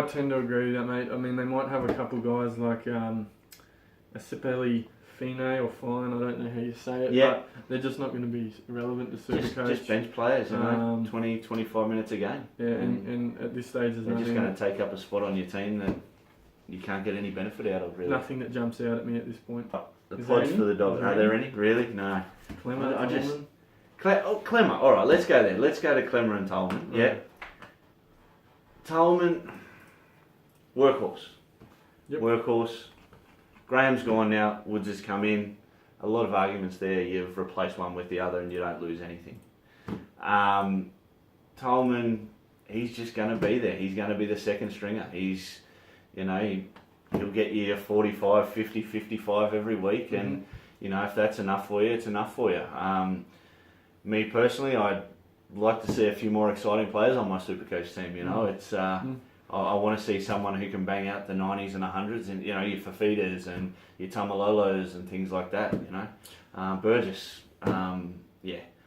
tend to agree with that, mate. I mean, they might have a couple guys like a Sipeli Fine or Fine, I don't know how you say it, but they're just not going to be relevant to Supercoach. Just bench players, 20, 25 minutes a game. Yeah, and at this stage, they're just going to take up a spot on your team that you can't get any benefit out of, really. Nothing that jumps out at me at this point. The pods for the Dogs, are there any? Really? No. Clemmer, Tolman. Clemmer, alright, let's go there. Let's go to Clemmer and Tolman. Yeah. Tolman, workhorse. Yep. Workhorse. Graham's gone now, Woods has come in. A lot of arguments there. You've replaced one with the other and you don't lose anything. Tolman, he's just going to be there. He's going to be the second stringer. He's, he'll get you 45, 50, 55 every week. And, if that's enough for you, it's enough for you. Me personally, I'd like to see a few more exciting players on my Supercoach team. It's... I want to see someone who can bang out the 90s and 100s and, your Fafitas and your Tamalolos and things like that, Burgess,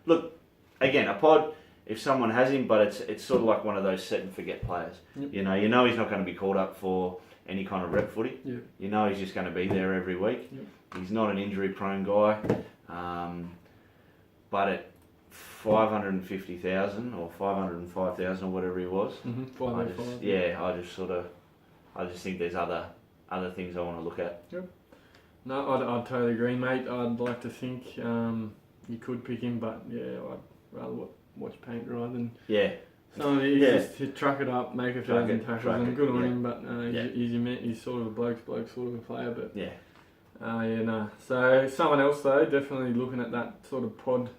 Look, again, a pod, if someone has him, but it's sort of like one of those set and forget players. Yep. He's not going to be called up for any kind of rep footy. Yep. He's just going to be there every week. Yep. He's not an injury prone guy. But at 550,000 or 505,000 or whatever he was. I just think there's other things I want to look at. Yep. No, I'd totally agree, mate. I'd like to think you could pick him, but I'd rather watch paint rather than just to truck it up, make a 1,000 tackles, and good on him. But he's sort of a bloke sort of a player. But So someone else though, definitely looking at that sort of pod.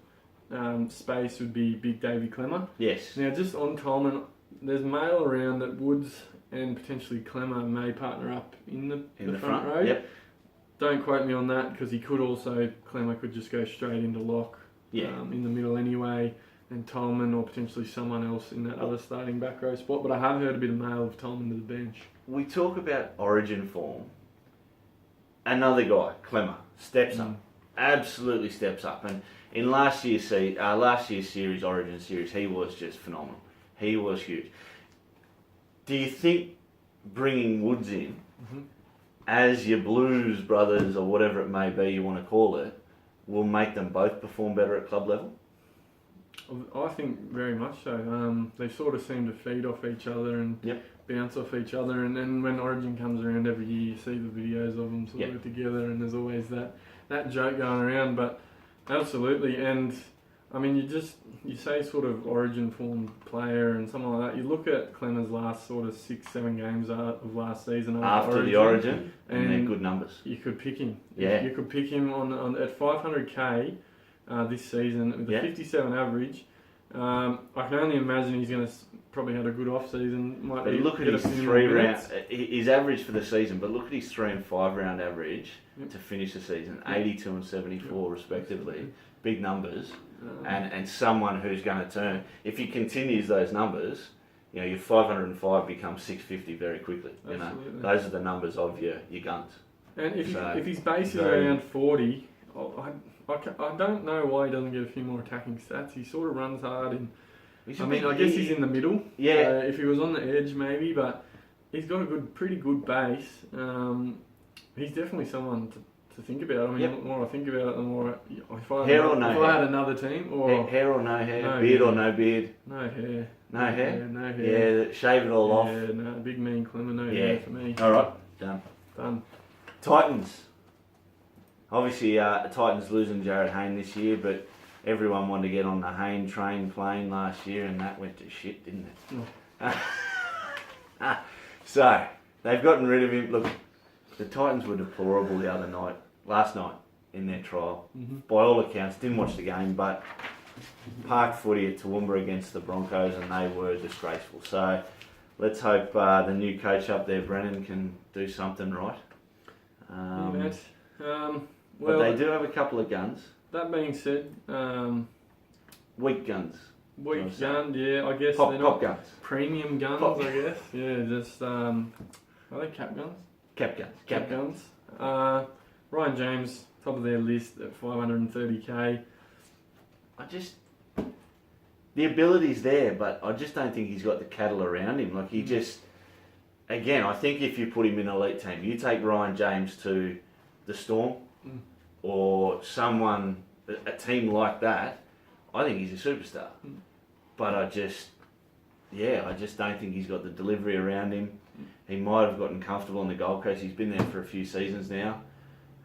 Space would be Big Davey Clemmer. Yes. Now, just on Tolman, there's mail around that Woods and potentially Clemmer may partner up in the front row. Yep. Don't quote me on that because Clemmer could just go straight into lock in the middle anyway, and Tolman or potentially someone else in that other starting back row spot. But I have heard a bit of mail of Tolman to the bench. We talk about origin form. Another guy, Clemmer, steps up. Absolutely steps up. And in last year's series, Origin series, he was just phenomenal. He was huge. Do you think bringing Woods in as your Blues brothers or whatever it may be you want to call it will make them both perform better at club level? I think very much so. They sort of seem to feed off each other and bounce off each other. And then when Origin comes around every year, you see the videos of them sort of together, and there's always that joke going around. But absolutely, and I mean, you say sort of Origin form player and something like that. You look at Clemmer's last sort of 6-7 games of last season after the Origin, and they're good numbers. You could pick him. Yeah, you could pick him on at 500k this season with a 57 average. I can only imagine he's going to probably had a good off season. But look at his 3 rounds, his average for the season. But look at his 3 and 5 round average to finish the season, 82 and 74 respectively. Big numbers, and someone who's going to turn. If he continues those numbers, your 505 becomes 650 very quickly. Those are the numbers of your guns. And if So, he's basing very- around 40, I don't know why he doesn't get a few more attacking stats. He sort of runs hard, and I guess he's in the middle. Yeah. If he was on the edge, maybe, but he's got a pretty good base. He's definitely someone to think about. I mean, the more I think about it, the more if I had another team, or hair or no hair, beard or no beard, no hair, no hair, no hair. Yeah, shave it all off. Yeah, no, big mean Clemmer, no hair for me. All right, done. Titans. Obviously, Titans losing Jared Hayne this year, but everyone wanted to get on the Hayne train plane last year, and that went to shit, didn't it? Oh. So they've gotten rid of him. Look, the Titans were deplorable last night in their trial. Mm-hmm. By all accounts, didn't watch the game, but park footy at Toowoomba against the Broncos, and they were disgraceful. So let's hope the new coach up there, Brennan, can do something right. But they do have a couple of guns. That being said, Weak guns. weak gun, yeah, I guess Pop they're not guns. premium guns, Pop. I guess. Yeah, just are they cap guns? Cap guns. Cap guns. Ryan James, top of their list at 530k. The ability's there, but I just don't think he's got the cattle around him. Like, again, I think if you put him in an elite team, you take Ryan James to the Storm or a team like that, I think he's a superstar. But I just don't think he's got the delivery around him. He might have gotten comfortable on the Gold Coast. He's been there for a few seasons now,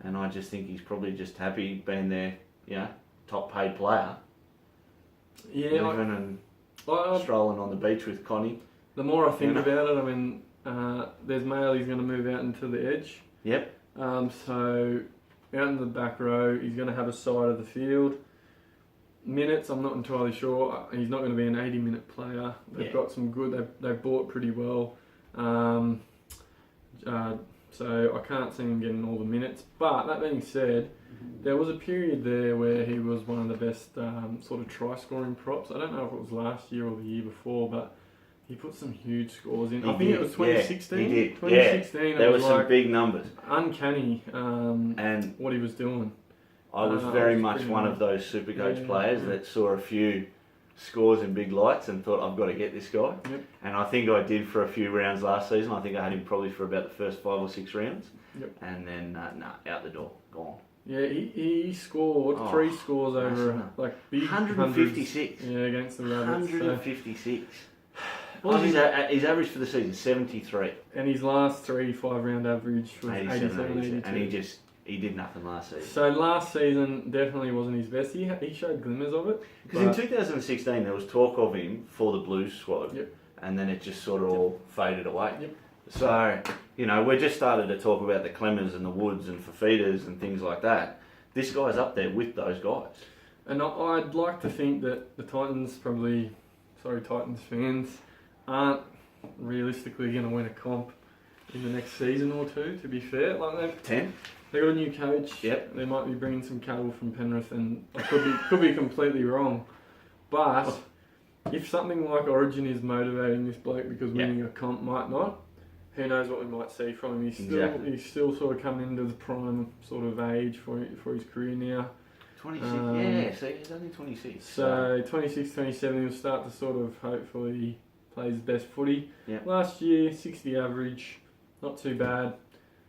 and I just think he's probably just happy being their, top paid player. Yeah, living and strolling on the beach with Connie. The more I think about it, I mean, there's Mail, he's going to move out into the edge. Yep. So out in the back row, he's going to have a side of the field. Minutes, I'm not entirely sure. He's not going to be an 80-minute player. They've got some good. They've bought pretty well. So I can't see him getting all the minutes. But that being said, there was a period there where he was one of the best sort of try-scoring props. I don't know if it was last year or the year before, but he put some huge scores in. I think it was 2016. Yeah, he did. 2016. There were some big numbers. Uncanny. And what he was doing. I was very much one of those Supercoach players that saw a few scores in big lights and thought, I've got to get this guy. Yep. And I think I did for a few rounds last season. I think I had him probably for about the first 5 or 6 rounds. Yep. And then, out the door, gone. Yeah, he scored 3 scores over big 156. Yeah, against the Rabbits. 156. What was his average for the season? 73. And his last 3 5-round average was 87, 82. And he did nothing last season. So last season definitely wasn't his best. He showed glimmers of it. Because in 2016 there was talk of him for the Blues squad. Yep. And then it just sort of all faded away. Yep. So, we just started to talk about the Clemmers and the Woods and Fafitas and things like that. This guy's up there with those guys. And I'd like to think that the Titans Titans fans aren't realistically going to win a comp in the next season or two, to be fair. 10? They got a new coach. Yep. They might be bringing some cattle from Penrith, and I could be completely wrong. But if something like Origin is motivating this bloke because winning a comp might not, who knows what we might see from him. He's still sort of coming into the prime sort of age for his career now. 26, so he's only 26. So 26, 27, he'll start to sort of hopefully play his best footy. Yep. Last year, 60 average, not too bad.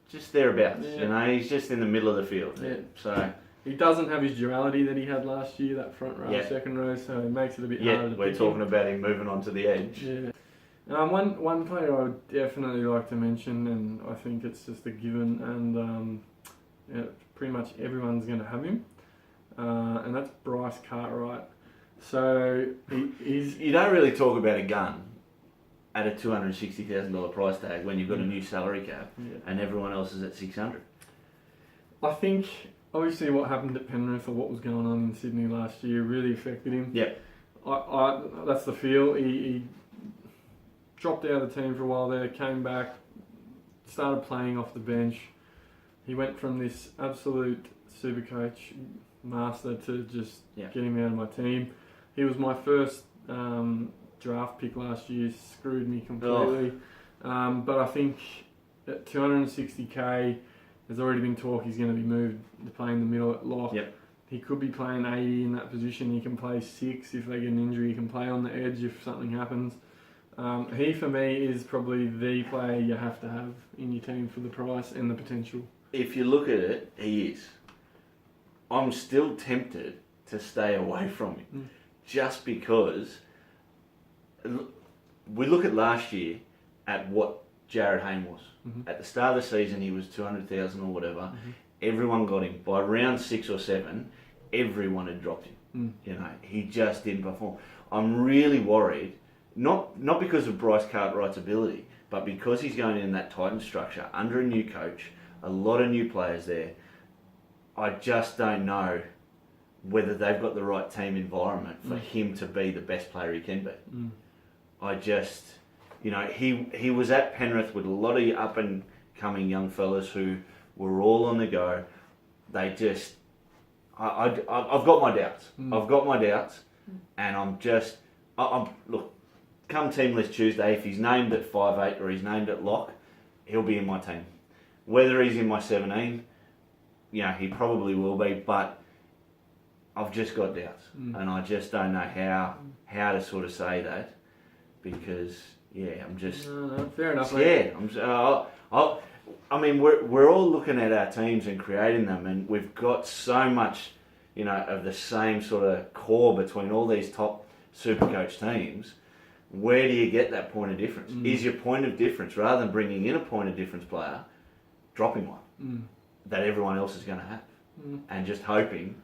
Just thereabouts, he's just in the middle of the field. Yeah. So he doesn't have his duality that he had last year, that front row, second row, so it makes it a bit harder to we're talking about him moving on to the edge. Yeah. One player I would definitely like to mention, and I think it's just a given, and pretty much everyone's going to have him, and that's Bryce Cartwright. So he's... You don't really talk about a gun at a $260,000 price tag when you've got a new salary cap and everyone else is at 600. I think obviously what happened at Penrith or what was going on in Sydney last year really affected him. Yep. That's the feel. He dropped out of the team for a while there, came back, started playing off the bench. He went from this absolute Supercoach master to just get him out of my team. He was my first draft pick last year, screwed me completely. But I think at 260k, There's already been talk he's going to be moved to play in the middle at lock. Yep. He could be playing 80 in that position. He can play 6 if they get an injury. He can play on the edge if something happens. He, for me, is probably the player you have to have in your team for the price and the potential. If you look at it, he is. I'm still tempted to stay away from him, just because we look at last year at what Jared Hayne was. At the start of the season, he was 200,000 or whatever. Everyone got him. By round 6 or 7, everyone had dropped him. You know, he just didn't perform. I'm really worried, not because of Bryce Cartwright's ability, but because he's going in that Titans structure under a new coach, a lot of new players there. I just don't know whether they've got the right team environment for him to be the best player he can be. I just, you know, he was at Penrith with a lot of up and coming young fellas who were all on the go. They just, I've got my doubts. I've got my doubts, and I'm look, come team list Tuesday, if he's named at 5'8" or he's named at lock, he'll be in my team. Whether he's in my 17, you know, he probably will be, but I've just got doubts, and I just don't know how to sort of say that, because I'm just fair enough. scared. I mean, we're all looking at our teams and creating them, and we've got so much, you know, of the same sort of core between all these top Supercoach teams. Where do you get that point of difference? Is your point of difference, rather than bringing in a point of difference player, dropping one that everyone else is going to have, and just hoping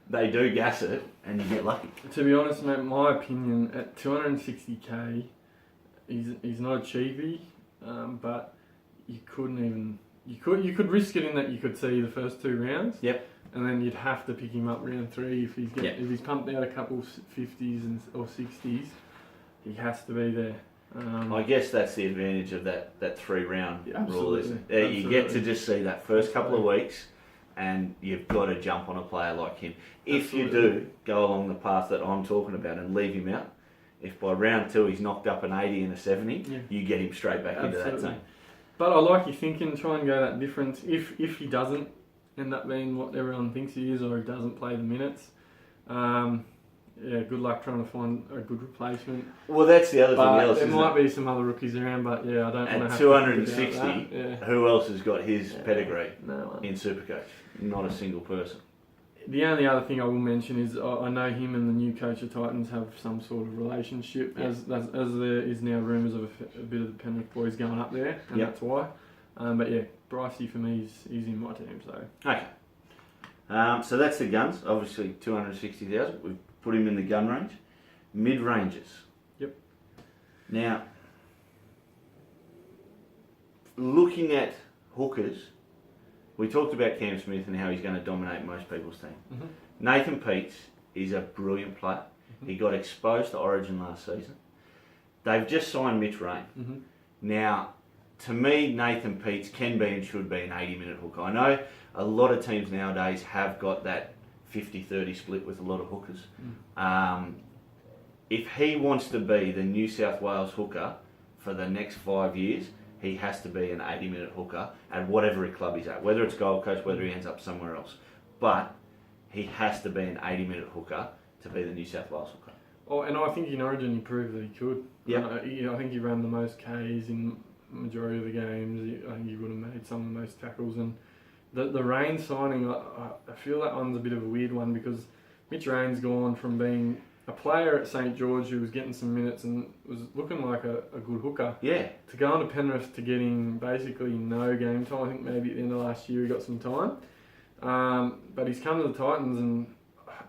they do gas it and you get lucky? To be honest, mate, my opinion, at 260k, he's not cheapy, but you could risk it in that you could see the first 2 rounds. Yep. And then you'd have to pick him up round 3 if he's pumped out a couple 50s or 60s. He has to be there. I guess that's the advantage of that 3-round rule, isn't it? Absolutely. You get to just see that first couple of weeks, and you've got to jump on a player like him. If you do go along the path that I'm talking about and leave him out, if by round 2 he's knocked up an 80 and a 70, you get him straight back into that team. But I like your thinking, try and go that difference. If he doesn't end up being what everyone thinks he is, or he doesn't play the minutes, good luck trying to find a good replacement. Well, that's the other thing. There might be some other rookies around, but I don't want to have 260, who else has got his pedigree in Supercoach? Not a single person. The only other thing I will mention is I know him and the new coach of Titans have some sort of relationship, as there is now rumours of a bit of the Penrith boys going up there, and that's why. But Brycey for me is in my team. So okay. So that's the guns. Obviously 260,000. We've put him in the gun range. Mid ranges. Yep. Now, looking at hookers, we talked about Cam Smith and how he's going to dominate most people's team. Nathan Peats is a brilliant player. He got exposed to Origin last season. They've just signed Mitch Rain. Now, to me, Nathan Peats can be and should be an 80-minute hooker. I know a lot of teams nowadays have got that 50-30 split with a lot of hookers. If he wants to be the New South Wales hooker for the next 5 years, he has to be an 80-minute hooker at whatever club he's at, whether it's Gold Coast, whether he ends up somewhere else. But he has to be an 80-minute hooker to be the New South Wales hooker. Oh, and I think in Origin he proved that he could. I think he ran the most Ks in majority of the games. I think he would have made some of the most tackles. And the Rain signing, I feel that one's a bit of a weird one, because Mitch Rain's gone from being a player at St George who was getting some minutes and was looking like a good hooker, to go on to Penrith to getting basically no game time. I think maybe at the end of last year he got some time. But he's come to the Titans, and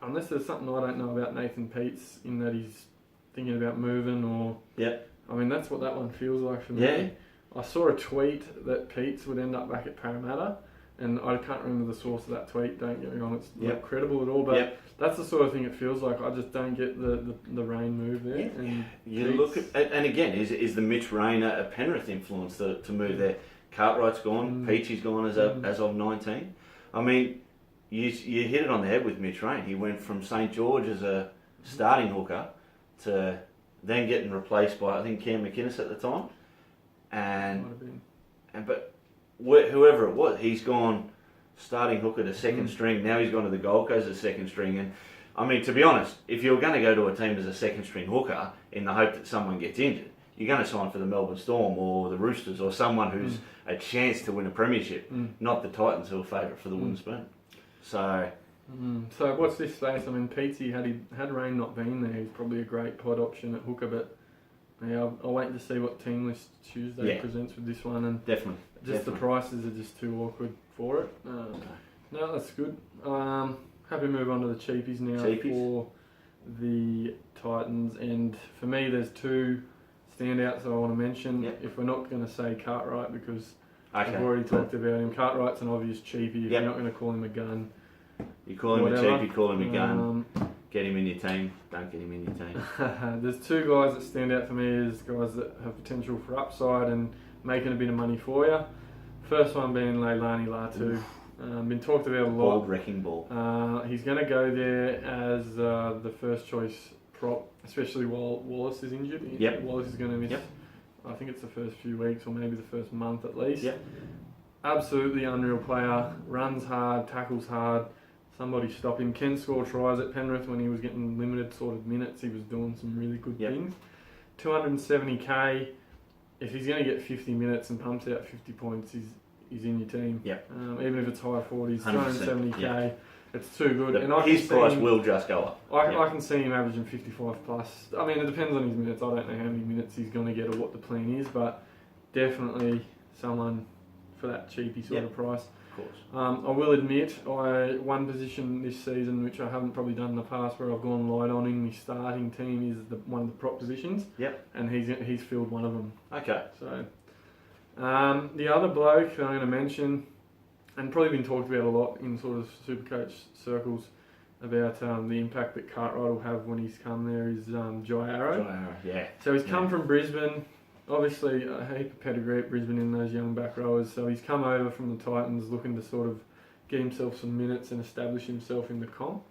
unless there's something I don't know about Nathan Peats in that he's thinking about moving, or I mean, that's what that one feels like for me. I saw a tweet that Peats would end up back at Parramatta, and I can't remember the source of that tweet, don't get me wrong, it's not credible at all, but that's the sort of thing it feels like. I just don't get the Rain move there. And you look at, and again, is the Mitch Rain a Penrith influence to move there? Cartwright's gone, Peachy's gone as of 19. I mean, you hit it on the head with Mitch Rain. He went from St George as a starting hooker to then getting replaced by, I think, Cam McInnes at the time. But whoever it was, he's gone starting hooker to second string. Now he's gone to the Gold Coast as second string. And I mean, to be honest, if you're going to go to a team as a second string hooker in the hope that someone gets injured, you're going to sign for the Melbourne Storm or the Roosters or someone who's a chance to win a premiership, not the Titans who are favourite for the wooden spoon. So... So what's this space? I mean, Petey, had Rain not been there, he's probably a great pod option at hooker, but yeah, I'll wait to see what Team List Tuesday presents with this one. And the prices are just too awkward for it. No, that's good. Happy to move on to the cheapies now for the Titans. And for me, there's two standouts that I want to mention. If we're not going to say Cartwright, because I've already talked about him. Cartwright's an obvious cheapie. If you're not going to call him a gun, you call him a cheapie, call him a gun. Get him in your team. Don't get him in your team. There's two guys that stand out for me as guys that have potential for upside and making a bit of money for you. First one being Leilani Latu. Been talked about a lot. Bald wrecking ball. He's going to go there as the first choice prop, especially while Wallace is injured. Wallace is going to miss, I think it's the first few weeks or maybe the first month at least. Absolutely unreal player. Runs hard, tackles hard. Somebody stop him. Can score tries at Penrith when he was getting limited sort of minutes. He was doing some really good things. 270k. If he's going to get 50 minutes and pumps out 50 points, he's in your team. Even if it's high 40s, 270k, it's too good. And his price will just go up. I can see him averaging 55 plus. I mean, it depends on his minutes. I don't know how many minutes he's going to get or what the plan is, but definitely someone for that cheapy sort of price. Of course. I will admit, one position this season which I haven't probably done in the past where I've gone light on in my starting team is one of the prop positions. And he's filled one of them. Okay. So the other bloke that I'm going to mention, and probably been talked about a lot in sort of Supercoach circles about the impact that Cartwright will have when he's come there, is Jai Arrow. So he's come from Brisbane. Obviously, a heap of pedigree at Brisbane in those young back rowers. So he's come over from the Titans looking to sort of get himself some minutes and establish himself in the comp.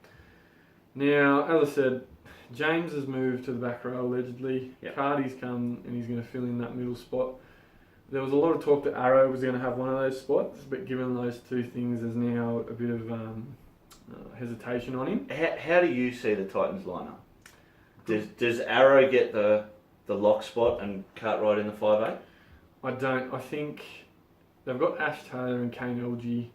Now, as I said, James has moved to the back row allegedly. Cardi's come and he's going to fill in that middle spot. There was a lot of talk that Arrow was going to have one of those spots, but given those two things, there's now a bit of hesitation on him. How do you see the Titans lineup? Does Arrow get the lock spot and Cartwright in the 5'8"? I don't. I think they've got Ash Taylor and Kane LG,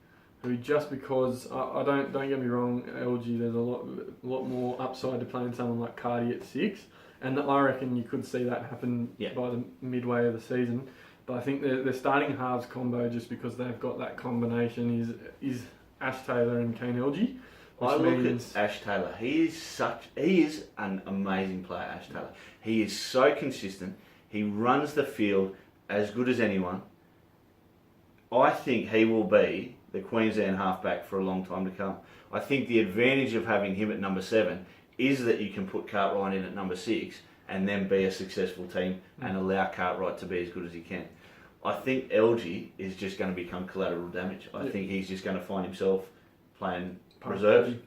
who just because I don't get me wrong, LG there's a lot more upside to playing someone like Cardi at 6, and I reckon you could see that happen by the midway of the season. But I think their starting halves combo, just because they've got that combination, is Ash Taylor and Kane LG. I look at Ash Taylor. He is an amazing player, Ash Taylor. He is so consistent. He runs the field as good as anyone. I think he will be the Queensland halfback for a long time to come. I think the advantage of having him at number 7 is that you can put Cartwright in at number 6 and then be a successful team and allow Cartwright to be as good as he can. I think LG is just going to become collateral damage. I think he's just going to find himself playing reserves.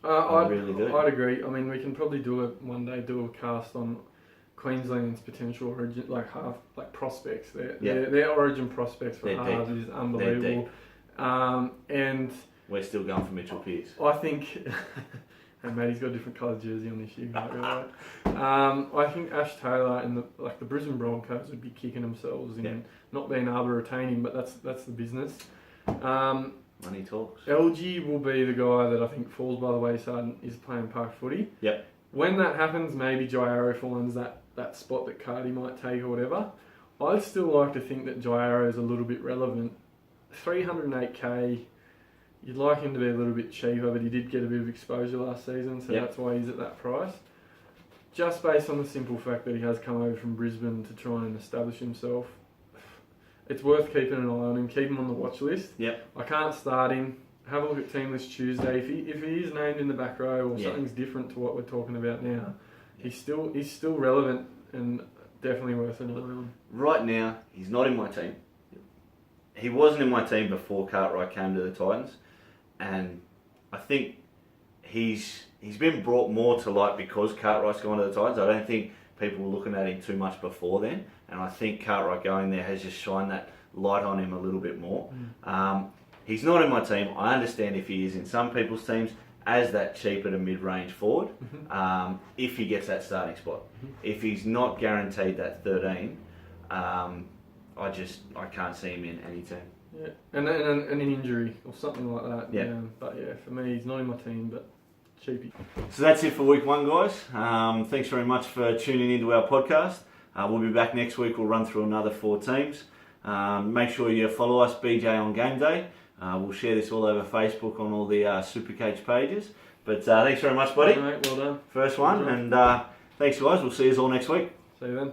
I really do. I'd agree. I mean, we can probably one day do a cast on Queensland's potential origin, like prospects. Their origin prospects for halves is unbelievable. And we're still going for Mitchell Pearce. I think, and mate, he's got a different coloured jersey on this year. I think Ash Taylor and the Brisbane Broncos would be kicking themselves in not being able to retain him, but that's the business. Money talks. LG will be the guy that I think falls by the wayside and is playing park footy. When that happens, maybe Jai Arrow finds that spot that Cardi might take or whatever. I'd still like to think that Jai Arrow is a little bit relevant. 308k, you'd like him to be a little bit cheaper, but he did get a bit of exposure last season, so that's why he's at that price. Just based on the simple fact that he has come over from Brisbane to try and establish himself, it's worth keeping an eye on him. Keep him on the watch list. I can't start him. Have a look at Team List Tuesday. If he is named in the back row or something's different to what we're talking about now, he's still relevant and definitely worth an eye on. Right now, he's not in my team. He wasn't in my team before Cartwright came to the Titans, and I think he's been brought more to light because Cartwright's gone to the Titans. I don't think people were looking at him too much before then, and I think Cartwright going there has just shined that light on him a little bit more. He's not in my team. I understand if he is in some people's teams as that cheaper to mid-range forward, if he gets that starting spot. If he's not guaranteed that 13, I can't see him in any team. Yeah, and an injury or something like that. Yeah. But yeah, for me, he's not in my team, but cheapy. So that's it for week 1, guys. Thanks very much for tuning into our podcast. We'll be back next week. We'll run through another 4 teams. Make sure you follow us, BJ, on GameDay. We'll share this all over Facebook on all the Supercoach pages. But thanks very much, buddy. All right, mate, well done. First one. And thanks, guys. We'll see you all next week. See you then.